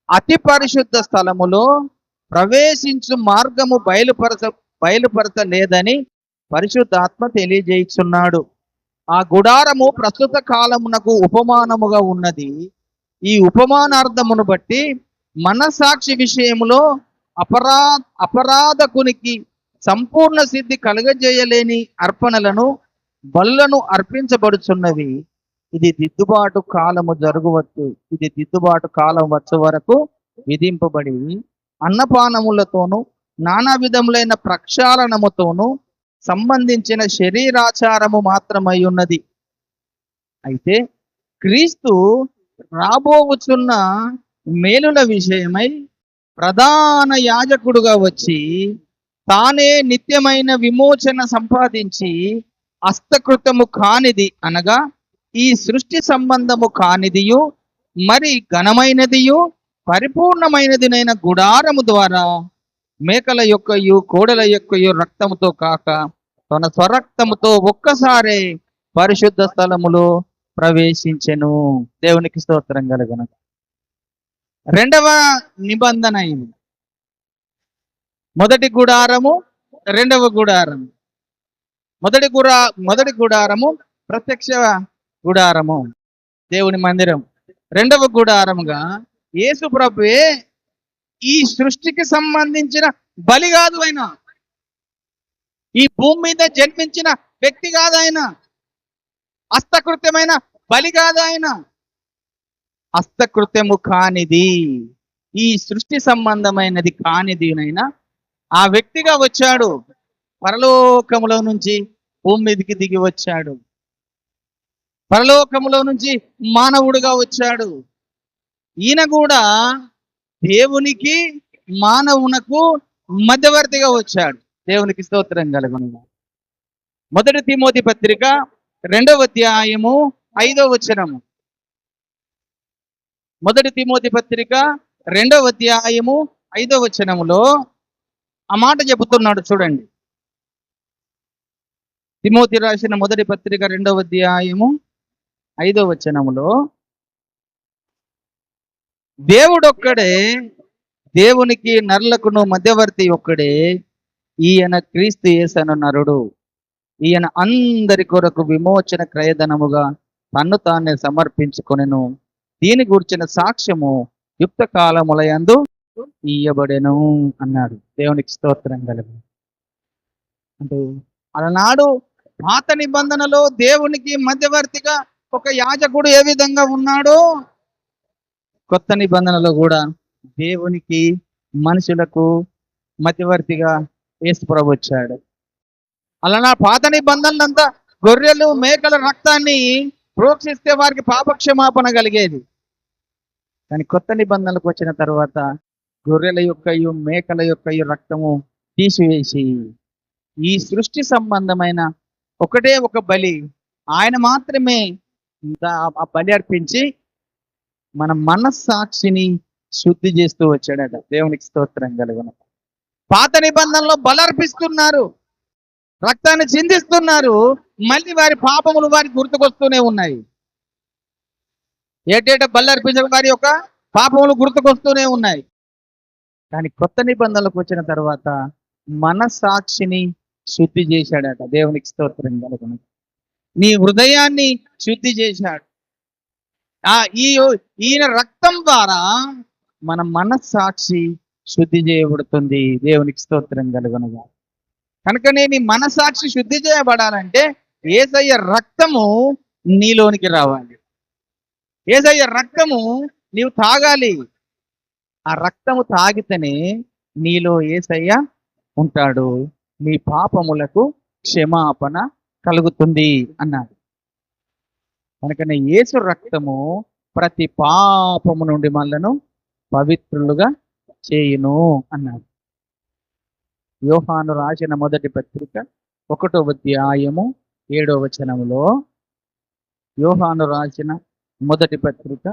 అతి పరిశుద్ధ స్థలములో ప్రవేశించు మార్గము బయలుపరచలేదని పరిశుద్ధాత్మ తెలియజేయుచున్నాడు. ఆ గుడారము ప్రస్తుత కాలమునకు ఉపమానముగా ఉన్నది. ఈ ఉపమానార్థమును బట్టి మనసాక్షి విషయములో అపరాధకునికి సంపూర్ణ సిద్ధి కలుగజేయలేని అర్పణలను బలులను అర్పించబడుచున్నవి. ఇది దిద్దుబాటు కాలము వచ్చే వరకు విధింపబడి అన్నపానములతోనూ నానా విధములైన ప్రక్షాళనముతోనూ సంబంధించిన శరీరాచారము మాత్రమై ఉన్నది. అయితే క్రీస్తు రాబోవుచున్న మేలుల విషయమై ప్రధాన యాజకుడుగా వచ్చి తానే నిత్యమైన విమోచన సంపాదించి హస్తకృతము కానిది అనగా ఈ సృష్టి సంబంధము కానిదియు మరి ఘనమైనదియు పరిపూర్ణమైనదినైన గుడారము ద్వారా మేకల యొక్కయు కోడల యొక్కయు రక్తముతో కాక తన స్వరక్తముతో ఒక్కసారే పరిశుద్ధ స్థలములో ప్రవేశించెను. దేవునికి స్తోత్రం కలుగును. 2వ నిబంధన ఇది. మొదటి గుడారము, 2వ గుడారము. మొదటి గుడారము ప్రత్యక్ష గుడారము, దేవుని మందిరం. 2వ గుడారముగా యేసు ప్రభువే ఈ సృష్టికి సంబంధించిన బలి కాదు ఆయన, ఈ భూమి మీద జన్మించిన వ్యక్తి కాదు ఆయన, హస్తకృత్యమైన బలి కాదు ఆయన, హస్తకృత్యము కానిది, ఈ సృష్టి సంబంధమైనది కానిదినైనా ఆ వ్యక్తిగా వచ్చాడు. పరలోకములో నుంచి భూమి మీదకి దిగి వచ్చాడు. పరలోకములో నుంచి మానవుడుగా వచ్చాడు. ఈయన కూడా దేవునికి మానవునకు మధ్యవర్తిగా వచ్చాడు. దేవునికి స్తోత్రం కలుగును. 1 తిమోతి పత్రిక 2వ అధ్యాయము 5వ వచనము. 1 తిమోతి పత్రిక 2వ అధ్యాయము 5వ వచనములో ఆ మాట చెబుతున్నాడు. చూడండి, తిమోతి రాసిన 1 పత్రిక 2వ అధ్యాయము 5వ వచనములో దేవుడొక్కడే, దేవునికి నరులకును మధ్యవర్తి ఒక్కడే, ఈయన క్రీస్తు యేసు నరుడు. ఈయన అందరి కొరకు విమోచన క్రయధనముగా తన్ను తానే సమర్పించుకొనెను. దీని గూర్చిన సాక్ష్యము యుక్త కాలములయందు ఇయ్యబడెను అన్నాడు. దేవునికి స్తోత్రం కలుగు. అంటే అలనాడు పాత నిబంధనలో దేవునికి మధ్యవర్తిగా ఒక యాజకుడు ఏ విధంగా ఉన్నాడో, కొత్త నిబంధనలో కూడా దేవునికి మనుషులకు మధ్యవర్తిగా యేసు ప్రభు వచ్చాడు. అలా పాత నిబంధనలంతా గొర్రెలు మేకల రక్తాన్ని ప్రోక్షిస్తే వారికి పాపక్షమాపణ కలిగేది. కానీ కొత్త నిబంధనలకు వచ్చిన తర్వాత గొర్రెల యొక్కయు మేకల యొక్కయు రక్తము తీసివేసి ఈ సృష్టి సంబంధమైన ఒకటే ఒక బలి, ఆయన మాత్రమే ఆ బలి అర్పించి మన మనస్సాక్షిని శుద్ధి చేస్తూ వచ్చాడట. దేవునికి స్తోత్రం కలుగును. పాత నిబంధనలో బలర్పిస్తున్నారు, రక్తాన్ని చిందిస్తున్నారు, మళ్ళీ వారి పాపములు వారికి గుర్తుకొస్తూనే ఉన్నాయి. ఏటేట బలర్పించిన వారి యొక్క పాపములు గుర్తుకొస్తూనే ఉన్నాయి. కానీ కొత్త నిబంధనలకు వచ్చిన తర్వాత మనస్సాక్షిని శుద్ధి చేశాడట. దేవునికి స్తోత్రం కలుగును. నీ హృదయాన్ని శుద్ధి చేశాడు. ఈయన రక్తం ద్వారా మన మనస్సాక్షి శుద్ధి చేయబడుతుంది. దేవునికి స్తోత్రం కలుగునుగా. కనుకనే నీ మనస్సాక్షి శుద్ధి చేయబడాలంటే యేసయ్య రక్తము నీలోనికి రావాలి. యేసయ్య రక్తము నీవు తాగాలి. ఆ రక్తము తాగితేనే నీలో యేసయ్య ఉంటాడు, నీ పాపములకు క్షమాపణ కలుగుతుంది అన్నాడు. కనుకనే యేసు రక్తము ప్రతి పాపము నుండి మనలను పవిత్రులుగా చేయును అన్నాడు. యోహాను రాసిన మొదటి పత్రిక 1వ అధ్యాయము 7వ వచనములో, యోహాను రాసిన మొదటి పత్రిక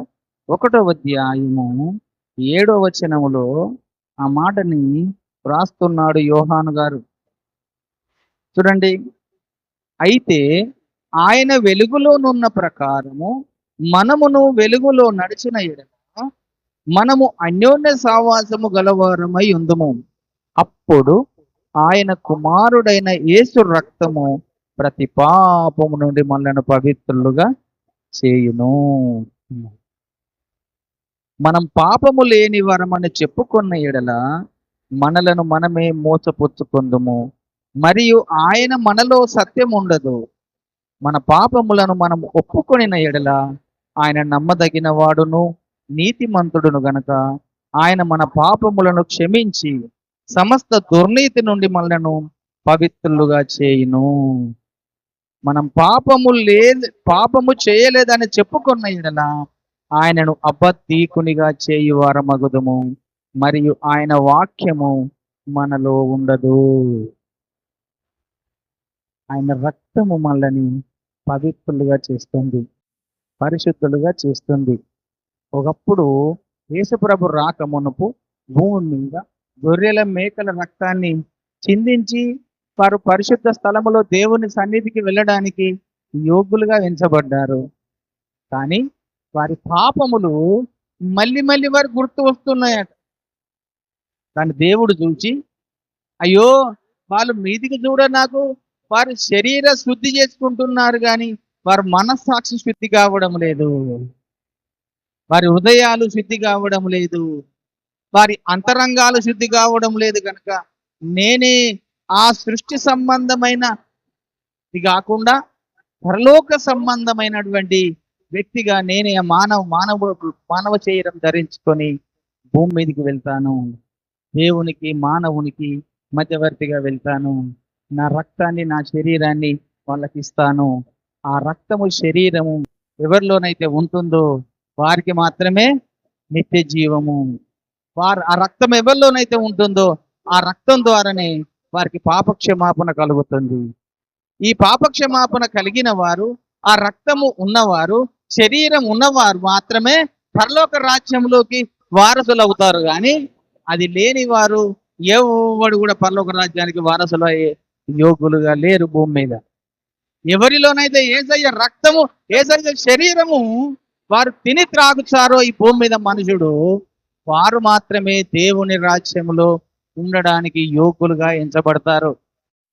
1వ అధ్యాయము 7వ వచనములో ఆ మాటని రాస్తున్నాడు యోహాను గారు. చూడండి, అయితే ఆయన వెలుగులోనున్న ప్రకారము మనమును వెలుగులో నడిచిన ఎడల మనము అన్యోన్య సావాసము గలవారమై ఉందుము. అప్పుడు ఆయన కుమారుడైన యేసు రక్తము ప్రతి పాపము నుండి మనలను పవిత్రులుగా చేయును. మనం పాపము లేని వరమని చెప్పుకున్న ఎడల మనలను మనమే మోసపుచ్చుకుందుము, మరియు ఆయన మనలో సత్యం ఉండదు. మన పాపములను మనం ఒప్పుకొనిన ఎడల ఆయన నమ్మదగిన వాడును నీతిమంతుడును గనక ఆయన మన పాపములను క్షమించి సమస్త దుర్నీతి నుండి మనలను పవిత్రులుగా చేయును. మనం పాపము చేయలేదని చెప్పుకున్న ఎడల ఆయనను అబద్ధీకునిగా చేయువారమగుదుము, మరియు ఆయన వాక్యము మనలో ఉండదు. ఆయన రక్తము మనల్ని పవిత్రులుగా చేస్తుంది, పరిశుద్ధులుగా చేస్తుంది. ఒకప్పుడు యేసుప్రభు రాక మునుపు భూమి మీద గొర్రెల మేకల రక్తాన్ని చిందించి వారు పరిశుద్ధ స్థలములో దేవుని సన్నిధికి వెళ్ళడానికి యోగ్యులుగా ఎంచబడ్డారు. కానీ వారి పాపములు మళ్ళీ మళ్ళీ వారు గుర్తు వస్తున్నాయట. కానీ దేవుడు చూచి, అయ్యో వాళ్ళు మీదికి చూడ, నాకు వారు శరీర శుద్ధి చేసుకుంటున్నారు కానీ వారు మనస్సాక్షి శుద్ధి కావడం లేదు, వారి హృదయాలు శుద్ధి కావడం లేదు, వారి అంతరంగాలు శుద్ధి కావడం లేదు. కనుక నేనే ఆ సృష్టి సంబంధమైన ఇది కాకుండా పరలోక సంబంధమైనటువంటి వ్యక్తిగా నేనే మానవ శరీరం ధరించుకొని భూమి మీదకి వెళ్తాను, దేవునికి మానవునికి మధ్యవర్తిగా వెళ్తాను, నా రక్తాన్ని నా శరీరాన్ని వాళ్ళకి ఇస్తాను. ఆ రక్తము శరీరము ఎవరిలోనైతే ఉంటుందో వారికి మాత్రమే నిత్య జీవము. ఆ రక్తం ఎవరిలోనైతే ఉంటుందో ఆ రక్తం ద్వారానే వారికి పాపక్షమాపణ కలుగుతుంది. ఈ పాపక్షమాపణ కలిగిన వారు, ఆ రక్తము ఉన్నవారు, శరీరం ఉన్నవారు మాత్రమే పరలోక రాజ్యంలోకి వారసులు అవుతారు. కానీ అది లేని వారు ఎవడు కూడా పరలోక రాజ్యానికి వారసులు అయ్యే యోగులుగా లేరు భూమి మీద. ఎవరిలోనైతే యేసయ్య రక్తము, యేసయ్య శరీరము వారు తిని త్రాగుతారో ఈ భూమి మీద మనుషుడు, వారు మాత్రమే దేవుని రాజ్యములో ఉండడానికి యోగ్యులుగా ఎంచబడతారు.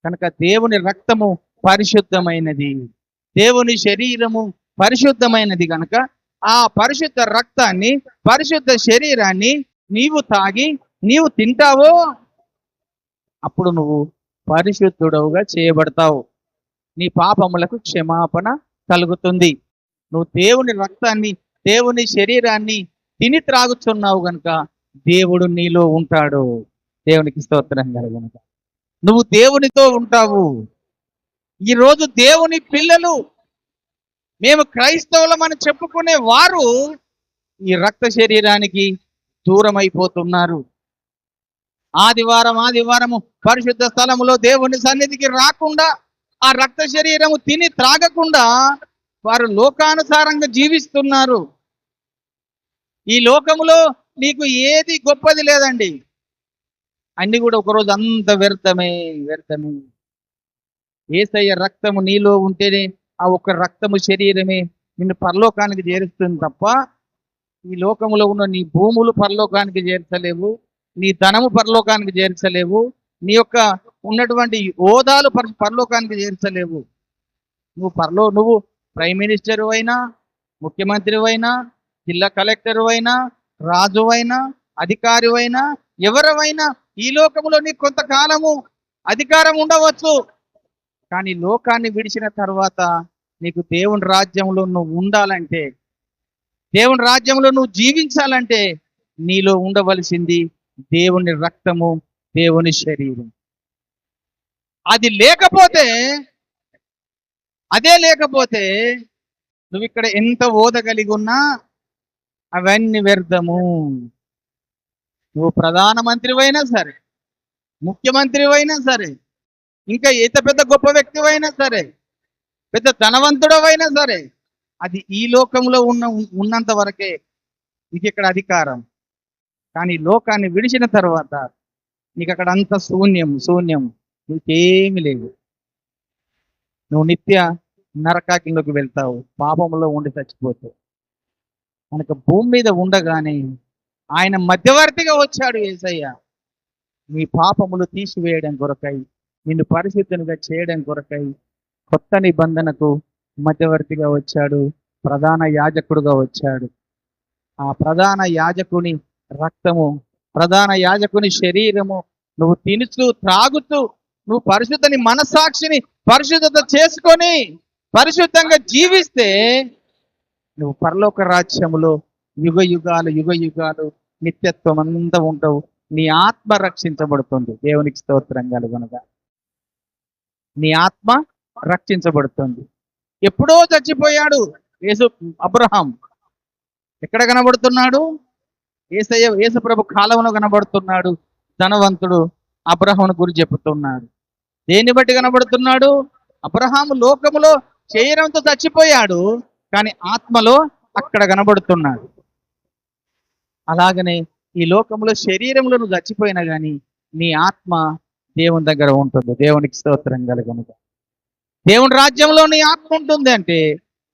కనుక దేవుని రక్తము పరిశుద్ధమైనది. దేవుని శరీరము పరిశుద్ధమైనది కనుక ఆ పరిశుద్ధ రక్తాన్ని, పరిశుద్ధ శరీరాన్ని నీవు తాగి నీవు తింటావో అప్పుడు నువ్వు పరిశుద్ధుడవుగా చేయబడతావు. నీ పాపములకు క్షమాపణ కలుగుతుంది. నువ్వు దేవుని రక్తాన్ని, దేవుని శరీరాన్ని తిని త్రాగుచున్నావు గనుక దేవుడు నీలో ఉంటాడు. దేవునికి స్తోత్రం కలుగునుగా. నువ్వు దేవునితో ఉంటావు. ఈరోజు దేవుని పిల్లలు, మేము క్రైస్తవులమని చెప్పుకునే వారు ఈ రక్త శరీరానికి దూరం అయిపోతున్నారు. ఆదివారము పరిశుద్ధ స్థలములో దేవుని సన్నిధికి రాకుండా, ఆ రక్త శరీరము తిని త్రాగకుండా వారు లోకానుసారంగా జీవిస్తున్నారు. ఈ లోకములో నీకు ఏది గొప్పది లేదండి. అన్ని కూడా ఒకరోజు అంత వ్యర్థమే. యేసయ్య రక్తము నీలో ఉంటేనే ఆ ఒక్క రక్తము శరీరమే నిన్ను పరలోకానికి చేరుస్తుంది తప్ప ఈ లోకములో ఉన్న నీ భూములు పరలోకానికి చేర్చలేవు, నీ ధనము పరలోకానికి చేర్చలేవు, నీ యొక్క ఉన్నటువంటి హోదాలు పరలోకానికి చేర్చలేవు. నువ్వు ప్రైమ్ మినిస్టర్ అయినా, ముఖ్యమంత్రి అయినా, జిల్లా కలెక్టర్ అయినా, రాజు అయినా, అధికారి అయినా, ఎవరైనా ఈ లోకంలో నీకు కొంతకాలము అధికారం ఉండవచ్చు. కానీ లోకాన్ని విడిచిన తర్వాత నీకు దేవుని రాజ్యంలో నువ్వు ఉండాలంటే, దేవుని రాజ్యంలో నువ్వు జీవించాలంటే నీలో ఉండవలసింది దేవుని రక్తము, దేవుని శరీరం. అది లేకపోతే, నువ్వు ఇక్కడ ఎంత ఓద కలిగి ఉన్నా అవన్నీ వ్యర్థము. నువ్వు ప్రధానమంత్రి అయినా సరే, ముఖ్యమంత్రి అయినా సరే, ఇంకా ఎంత పెద్ద గొప్ప వ్యక్తి అయినా సరే, పెద్ద ధనవంతుడవైనా సరే, అది ఈ లోకంలో ఉన్నంత వరకే నీకు ఇక్కడ అధికారం. కానీ లోకాన్ని విడిచిన తర్వాత నీకు అక్కడ అంత శూన్యం, నీకేమి లేదు. నువ్వు నిత్య నరకాకిలోకి వెళ్తావు, పాపంలో ఉండి చచ్చిపోతావు. కనుక భూమి మీద ఉండగానే ఆయన మధ్యవర్తిగా వచ్చాడు యేసయ్య. నీ పాపములు తీసివేయడం కొరకై, నిన్ను పరిశుద్ధునిగా చేయడం కొరకై కొత్త నిబంధనకు మధ్యవర్తిగా వచ్చాడు, ప్రధాన యాజకుడుగా వచ్చాడు. ఆ ప్రధాన యాజకుని రక్తము, ప్రధాన యాజకుని శరీరము నువ్వు తినుతూ త్రాగుతూ నువ్వు పరిశుద్ధని మనస్సాక్షిని పరిశుద్ధత చేసుకొని పరిశుద్ధంగా జీవిస్తే నువ్వు పరలోక రాజ్యములో యుగ యుగాలు నిత్యత్వం అంతా ఉంటావు. నీ ఆత్మ రక్షించబడుతుంది. దేవునికి స్తోత్రం కలుగునుగా. నీ ఆత్మ రక్షించబడుతుంది. ఎప్పుడో చచ్చిపోయాడు అబ్రహాం. ఎక్కడ కనబడుతున్నాడు? యేసు ప్రభు కాలంలో కనబడుతున్నాడు. ధనవంతుడు అబ్రహామును గురించి చెబుతున్నాడు. దేన్ని బట్టి కనబడుతున్నాడు? అబ్రహాము లోకములో శరీరంతో చచ్చిపోయాడు, కానీ ఆత్మలో అక్కడ కనబడుతున్నాడు. అలాగనే ఈ లోకంలో శరీరంలో నువ్వు చచ్చిపోయినా కానీ నీ ఆత్మ దేవుని దగ్గర ఉంటుంది. దేవునికి స్తోత్రం కలుగునుగా. దేవుని రాజ్యంలో నీ ఆత్మ ఉంటుంది అంటే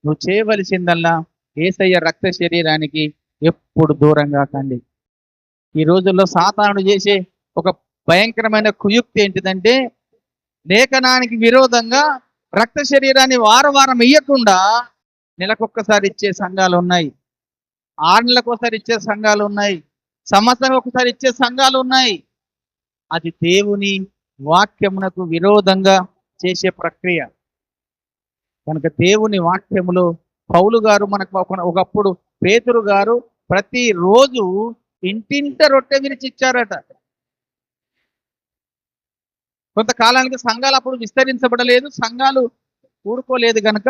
నువ్వు చేయవలసిందల్లా యేసయ్య రక్త శరీరానికి ఎప్పుడు దూరంగా కండి. ఈ రోజుల్లో సాతానుడు చేసే ఒక భయంకరమైన కుయుక్తి ఏంటిదంటే, లేఖనానికి విరోధంగా రక్త శరీరాన్ని వారం ఇయ్యకుండా నెలకొక్కసారి ఇచ్చే సంఘాలు ఉన్నాయి, 6 నెలలకు ఒకసారి ఇచ్చే సంఘాలు ఉన్నాయి, సంవత్సరం ఒకసారి ఇచ్చే సంఘాలు ఉన్నాయి. అది దేవుని వాక్యమునకు విరోధంగా చేసే ప్రక్రియ. కనుక దేవుని వాక్యములో పౌలు గారు మనకు ఒకప్పుడు పేతురు గారు ప్రతిరోజు ఇంటింట రొట్టె విరిచి ఇచ్చారట. కొంతకాలానికి సంఘాలు అప్పుడు విస్తరించబడలేదు, సంఘాలు కూడుకోలేదు కనుక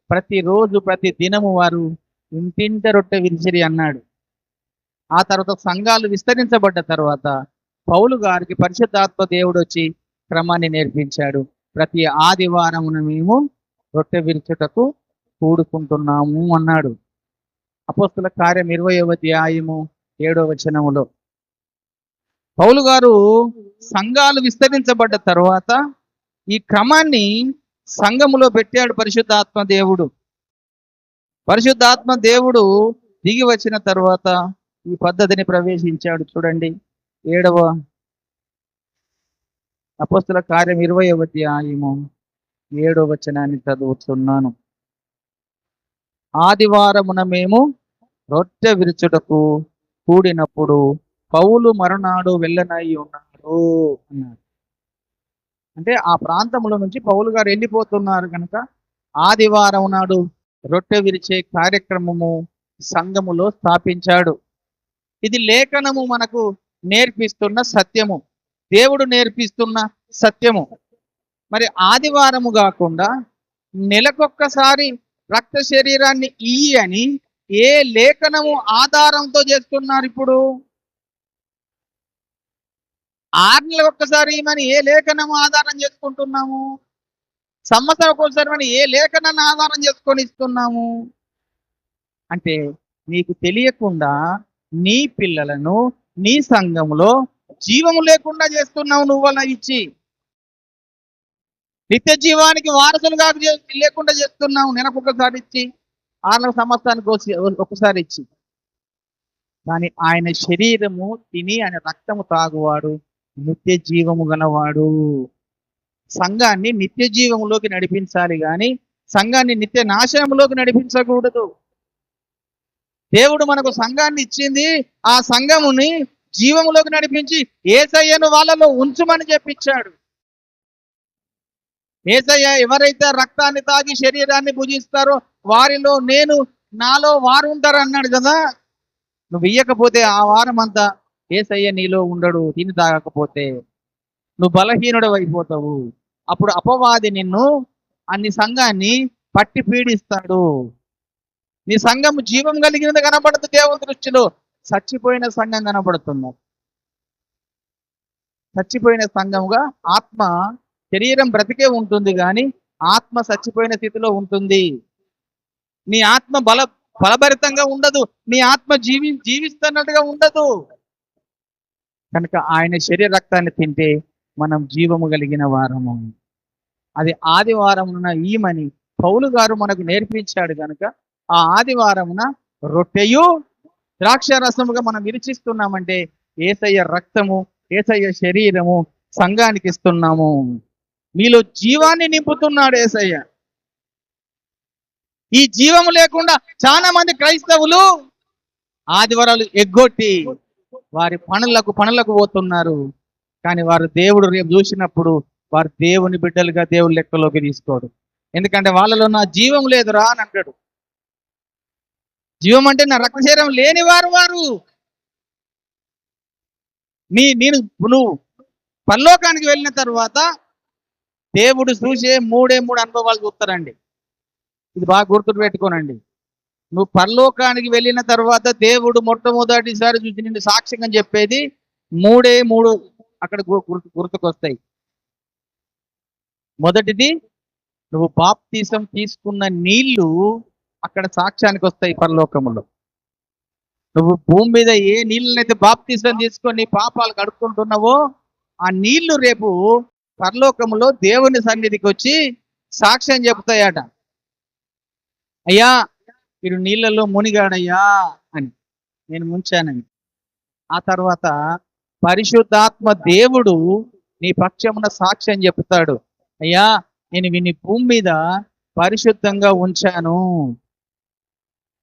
ప్రతిరోజు ప్రతి దినము వారు ఇంటింట రొట్టె విరిచిరి అన్నాడు. ఆ తర్వాత సంఘాలు విస్తరించబడ్డ తర్వాత పౌలు గారికి పరిశుద్ధాత్మ దేవుడు వచ్చి క్రమాన్ని నేర్పించాడు. ప్రతి ఆదివారమున మేము రొట్టె విరుచుటకు కూడుకుంటున్నాము అన్నాడు. అపోస్తుల కార్యం 20వ అధ్యాయము 7వ వచనములో పౌలు గారు సంఘాలు విస్తరించబడ్డ తర్వాత ఈ క్రమాన్ని సంఘములో పెట్టాడు పరిశుద్ధాత్మ దేవుడు. పరిశుద్ధాత్మ దేవుడు దిగి వచ్చిన తర్వాత ఈ పద్ధతిని ప్రవేశించాడు. చూడండి, 7వ అపోస్తుల కార్యం 20వ అధ్యాయము 7వ వచనాన్ని చదువుతున్నాను. ఆదివారమున మేము రొట్టె విరుచుటకు కూడినప్పుడు పౌలు మరునాడు వెళ్ళనై ఉన్నాడు అన్నాడు. అంటే ఆ ప్రాంతంలో నుంచి పౌలు గారు వెళ్ళిపోతున్నారు కనుక ఆదివారం నాడు రొట్టె విరిచే కార్యక్రమము సంఘములో స్థాపించాడు. ఇది లేఖనము మనకు నేర్పిస్తున్న సత్యము, దేవుడు నేర్పిస్తున్న సత్యము. మరి ఆదివారము కాకుండా నెలకొక్కసారి రక్త శరీరాన్ని ఇయ్యి అని ఏ లేఖనము ఆధారంతో చేస్తున్నారు? ఇప్పుడు 6 నెలలకు ఒక్కసారి మనం ఏ లేఖనము ఆధారం చేసుకుంటున్నాము? సంవత్సరం ఒకసారి మనం ఏ లేఖనాన్ని ఆధారం చేసుకొని ఇస్తున్నాము? అంటే నీకు తెలియకుండా నీ పిల్లలను నీ సంఘములో జీవము లేకుండా చేస్తున్నావు నువ్వు అలా ఇచ్చి. నిత్య జీవానికి వారసులుగా లేకుండా చేస్తున్నావు నెలకొకసారి ఇచ్చి, 6 సంవత్సరానికి ఒకసారి ఇచ్చి. కానీ ఆయన శరీరము తిని ఆయన రక్తము తాగువాడు నిత్య జీవము గలవాడు. సంఘాన్ని నిత్య జీవములోకి నడిపించాలి కానీ సంఘాన్ని నిత్య నాశనములోకి నడిపించకూడదు. దేవుడు మనకు సంఘాన్ని ఇచ్చింది ఆ సంఘముని జీవములోకి నడిపించి యేసయ్యను వాళ్ళలో ఉంచుమని చెప్పించాడు. యేసయ్య ఎవరైతే రక్తాన్ని తాగి శరీరాన్ని భుజిస్తారో వారిలో నేను, నాలో వారు ఉంటారు అన్నాడు కదా. నువ్వు ఇయ్యకపోతే ఆ వారం అంతా యేసయ్య నీలో ఉండడు. తిని తాగకపోతే నువ్వు బలహీనుడు అయిపోతావు. అప్పుడు అపవాది నిన్ను అన్ని సంఘాన్ని పట్టి పీడిస్తాడు. నీ సంఘం జీవం కలిగినది కనపడదు, దేవుని దృష్టిలో చచ్చిపోయిన సంఘం కనపడుతుంది. చచ్చిపోయిన సంఘముగా ఆత్మ, శరీరం బ్రతికే ఉంటుంది కానీ ఆత్మ చచ్చిపోయిన స్థితిలో ఉంటుంది. నీ ఆత్మ బలభరితంగా ఉండదు, నీ ఆత్మ జీవిస్తున్నట్టుగా ఉండదు. కనుక ఆయన శరీర రక్తాన్ని తింటే మనం జీవము కలిగిన వారము. అది ఆదివారమున ఈమని పౌలు గారు మనకు నేర్పించాడు కనుక ఆ ఆదివారమున రొట్టెయు ద్రాక్షారసముగా మనం విరిచిస్తున్నామంటే యేసయ్య రక్తము, యేసయ్య శరీరము సంఘానికి ఇస్తున్నాము. మీలో జీవాన్ని నింపుతున్నాడు యేసయ్య. ఈ జీవము లేకుండా చాలా మంది క్రైస్తవులు ఆదివారాలు ఎగ్గొట్టి వారి పనులకు పోతున్నారు. కానీ వారు దేవుడు రేపు చూసినప్పుడు వారు దేవుని బిడ్డలుగా దేవుని లెక్కలోకి తీసుకోడు. ఎందుకంటే వాళ్ళలో నా జీవం లేదురా అని అంటాడు. జీవం అంటే నా రక్త శరీరం లేని వారు నువ్వు పరలోకానికి వెళ్ళిన తర్వాత దేవుడు చూసే మూడు అనుభవాలు చూస్తారండి. ఇది బాగా గుర్తు పెట్టుకోనండి. నువ్వు పరలోకానికి వెళ్ళిన తర్వాత దేవుడు మొట్టమొదటిసారి చూసి నిన్ను సాక్ష్యంగా చెప్పేది మూడు అక్కడ గుర్తుకొస్తాయి. మొదటిది, నువ్వు బాప్తీసం తీసుకున్న నీళ్లు అక్కడ సాక్ష్యానికి వస్తాయి పరలోకములో. నువ్వు భూమి మీద ఏ నీళ్ళనైతే బాప్తీసం తీసుకొని పాపాలు కడుక్కుంటున్నావో ఆ నీళ్లు రేపు పరలోకములో దేవుని సన్నిధికి వచ్చి సాక్ష్యం చెబుతాయట. అయ్యా వీడు నీళ్ళలో మునిగాడయ్యా అని, నేను ముంచానని. ఆ తర్వాత పరిశుద్ధాత్మ దేవుడు నీ పక్షమున సాక్ష్యం చెప్తాడు. అయ్యా నేను వీని భూమి మీద పరిశుద్ధంగా ఉంచాను.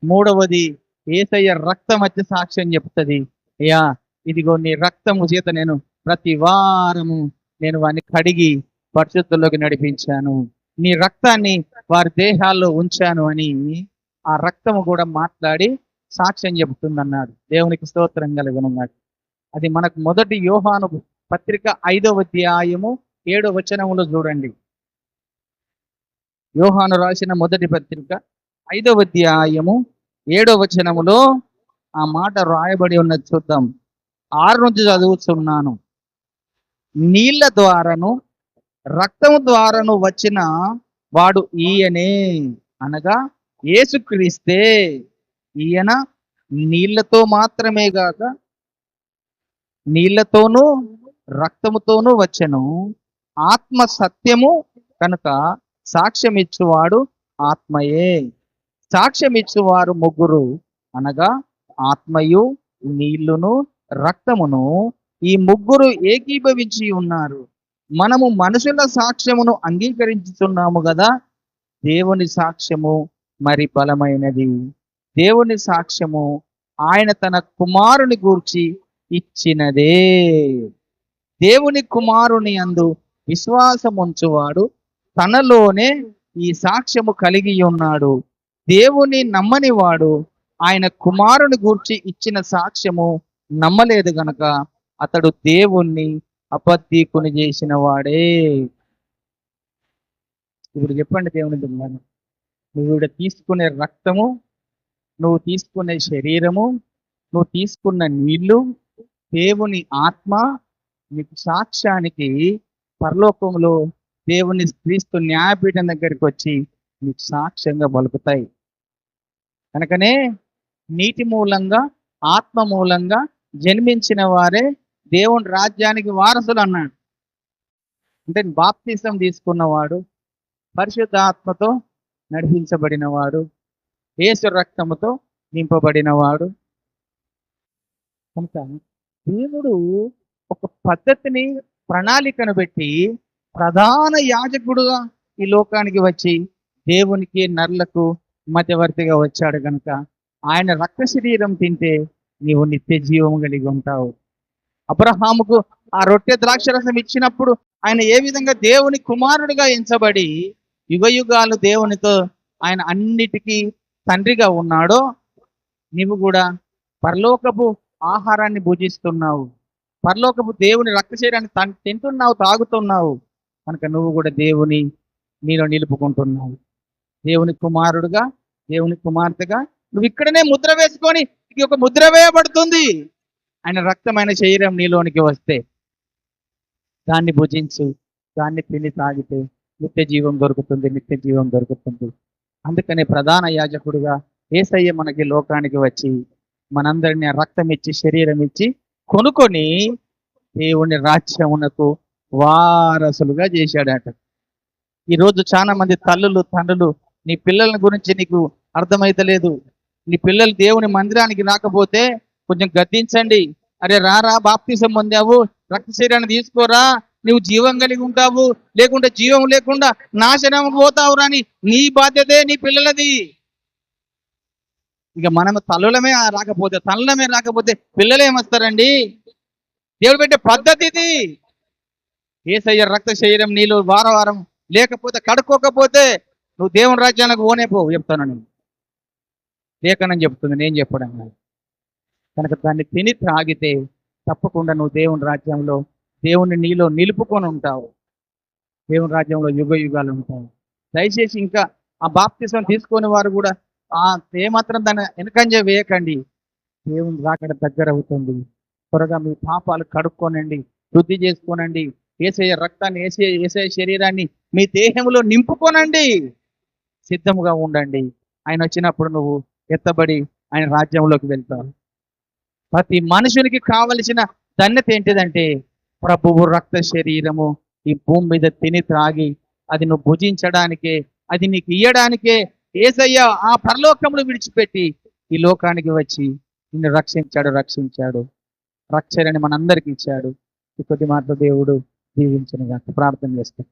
మూడవది, యేసయ్య రక్తం వచ్చి సాక్ష్యం చెప్తుంది. అయ్యా ఇదిగో నీ రక్తము చేత నేను ప్రతి వారము నేను వాడిని కడిగి పరిశుద్ధంలోకి నడిపించాను, నీ రక్తాన్ని వారి దేహాల్లో ఉంచాను అని ఆ రక్తము కూడా మాట్లాడి సాక్ష్యం చెబుతుందన్నాడు. దేవునికి స్తోత్రం కలుగునున్నాడు. అది మనకు మొదటి యోహాను పత్రిక 5వ అధ్యాయము 7వ వచనములో చూడండి. యోహాను రాసిన మొదటి పత్రిక 5వ అధ్యాయము 7వ వచనములో ఆ మాట రాయబడి ఉన్నది. చూద్దాం. 6 నుంచి చదువుతున్నాను. నీళ్ల ద్వారాను రక్తము ద్వారాను వచ్చిన వాడు ఈయనే, అనగా యేసుక్రీస్తే. ఈయన నీళ్లతో మాత్రమే గాక నీళ్లతోనూ రక్తముతోనూ వచ్చెను. ఆత్మ సత్యము కనుక సాక్ష్యం ఇచ్చువాడు ఆత్మయే. సాక్ష్యం ఇచ్చువారు ముగ్గురు, అనగా ఆత్మయు నీళ్లును రక్తమును. ఈ ముగ్గురు ఏకీభవించి ఉన్నారు. మనము మనుషుల సాక్ష్యమును అంగీకరించుతున్నాము కదా, దేవుని సాక్ష్యము మరి బలమైనది. దేవుని సాక్ష్యము ఆయన తన కుమారుని గూర్చి ఇచ్చినదే. దేవుని కుమారుని యందు విశ్వాసముంచువాడు తనలోనే ఈ సాక్ష్యము కలిగి ఉన్నాడు. దేవుని నమ్మని వాడు ఆయన కుమారుని గూర్చి ఇచ్చిన సాక్ష్యము నమ్మలేదు గనక అతడు దేవుణ్ణి అబద్ధీకుని చేసిన వాడే. ఇప్పుడు చెప్పండి దేవుని దుమ్మాను, నువ్వు ఇక్కడ తీసుకునే రక్తము, నువ్వు తీసుకునే శరీరము, నువ్వు తీసుకున్న నీళ్లు, దేవుని ఆత్మ నీకు సాక్ష్యానికి పరలోకంలో దేవుని క్రీస్తు న్యాయపీఠం దగ్గరికి వచ్చి నీకు సాక్ష్యంగా పలుకుతాయి. కనుకనే నీటి మూలంగా ఆత్మ మూలంగా జన్మించిన వారే దేవుని రాజ్యానికి వారసులు అన్నాడు. అంటే బాప్తిసం తీసుకున్నవాడు, పరిశుద్ధాత్మతో నడిపించబడినవాడు, యేసు రక్తముతో నింపబడినవాడు. కనుక దేవుడు ఒక పద్ధతిని, ప్రణాళికను పెట్టి ప్రధాన యాజకుడుగా ఈ లోకానికి వచ్చి దేవునికి నరులకు మధ్యవర్తిగా వచ్చాడు కనుక ఆయన రక్త శరీరం తింటే నీవు నిత్య జీవం కలిగి ఉంటావు. అబ్రహాముకు ఆ రొట్టె ద్రాక్షరసం ఇచ్చినప్పుడు ఆయన ఏ విధంగా దేవుని కుమారుడిగా ఎంచబడి యుగయుగాలు దేవునితో ఆయన అన్నిటికీ తండ్రిగా ఉన్నాడో, నీవు కూడా పరలోకపు ఆహారాన్ని భుజిస్తున్నావు, పరలోకపు దేవుని రక్త శరీరాన్ని తింటున్నావు, తాగుతున్నావు. కనుక నువ్వు కూడా దేవుని నీలో నిలుపుకుంటున్నావు. దేవుని కుమారుడుగా, దేవుని కుమార్తెగా నువ్వు ఇక్కడనే ముద్ర వేసుకొని ఇది ఒక ముద్ర వేయబడుతుంది. ఆయన రక్తమైన శరీరం నీలోనికి వస్తే దాన్ని భుజించు, దాన్ని తిని తాగితే నిత్య జీవం దొరుకుతుంది, నిత్య జీవం దొరుకుతుంది. అందుకనే ప్రధాన యాజకుడుగా యేసయ్య మనకి లోకానికి వచ్చి మనందరినీ రక్తం ఇచ్చి శరీరం ఇచ్చి కొనుక్కొని దేవుని రాజ్యమునకు వారసులుగా చేశాడట. ఈరోజు చాలా మంది తల్లులు, తండ్రులు నీ పిల్లల గురించి నీకు అర్థమైతలేదు. నీ పిల్లలు దేవుని మందిరానికి రాకపోతే కొంచెం గద్దించండి. అరే రారా, బాప్తిసం పొందావు, రక్త శరీరాన్ని తీసుకోరా, నువ్వు జీవం కలిగి ఉంటావు, లేకుంటే జీవం లేకుండా నాశనం పోతావు రాని నీ బాధ్యతే నీ పిల్లలది. ఇక మనం తల్లులమే రాకపోతే పిల్లలు ఏమొస్తారండి? దేవుడు పెట్టే పద్ధతి ఇది. యేసయ్య రక్త శరీరం నీలో వారం లేకపోతే, కడుక్కోకపోతే నువ్వు దేవుని రాజ్యానికి పోవు చెప్తాను నేను. లేఖనం చెప్తుంది, నేను చెప్పడం కాదు. కనుక దాన్ని తిని త్రాగితే తప్పకుండా నువ్వు దేవుని రాజ్యంలో దేవుని నీలో నిలుపుకొని ఉంటావు, దేవుని రాజ్యంలో యుగ యుగాలు ఉంటావు. దయచేసి ఇంకా ఆ బాప్తిసం తీసుకునే వారు కూడా ఏమాత్రం దాన్ని వెనకంజ వేయకండి. దేవుని రాకడ దగ్గర అవుతుంది. త్వరగా మీ పాపాలు కడుక్కోనండి, శుద్ధి చేసుకోనండి. యేసయ్య రక్తాన్ని, యేసయ్య శరీరాన్ని మీ దేహంలో నింపుకోనండి, సిద్ధముగా ఉండండి. ఆయన వచ్చినప్పుడు నువ్వు ఎత్తబడి ఆయన రాజ్యంలోకి వెళ్తావు. ప్రతి మనుషునికి కావలసిన ధన్యత ఏంటిదంటే ప్రభువు రక్త శరీరము ఈ భూమి మీద తిని త్రాగి అది నువ్వు భుజించడానికే, అది నీకు ఇయ్యడానికే యేసయ్య ఆ పరలోకమును విడిచిపెట్టి ఈ లోకానికి వచ్చి నిన్ను రక్షించాడు. రక్షణని మనందరికి ఇచ్చాడు. ఈ కొద్ది మాటలు దేవుడు దీవించనుగా. ప్రార్థన చేస్తాం.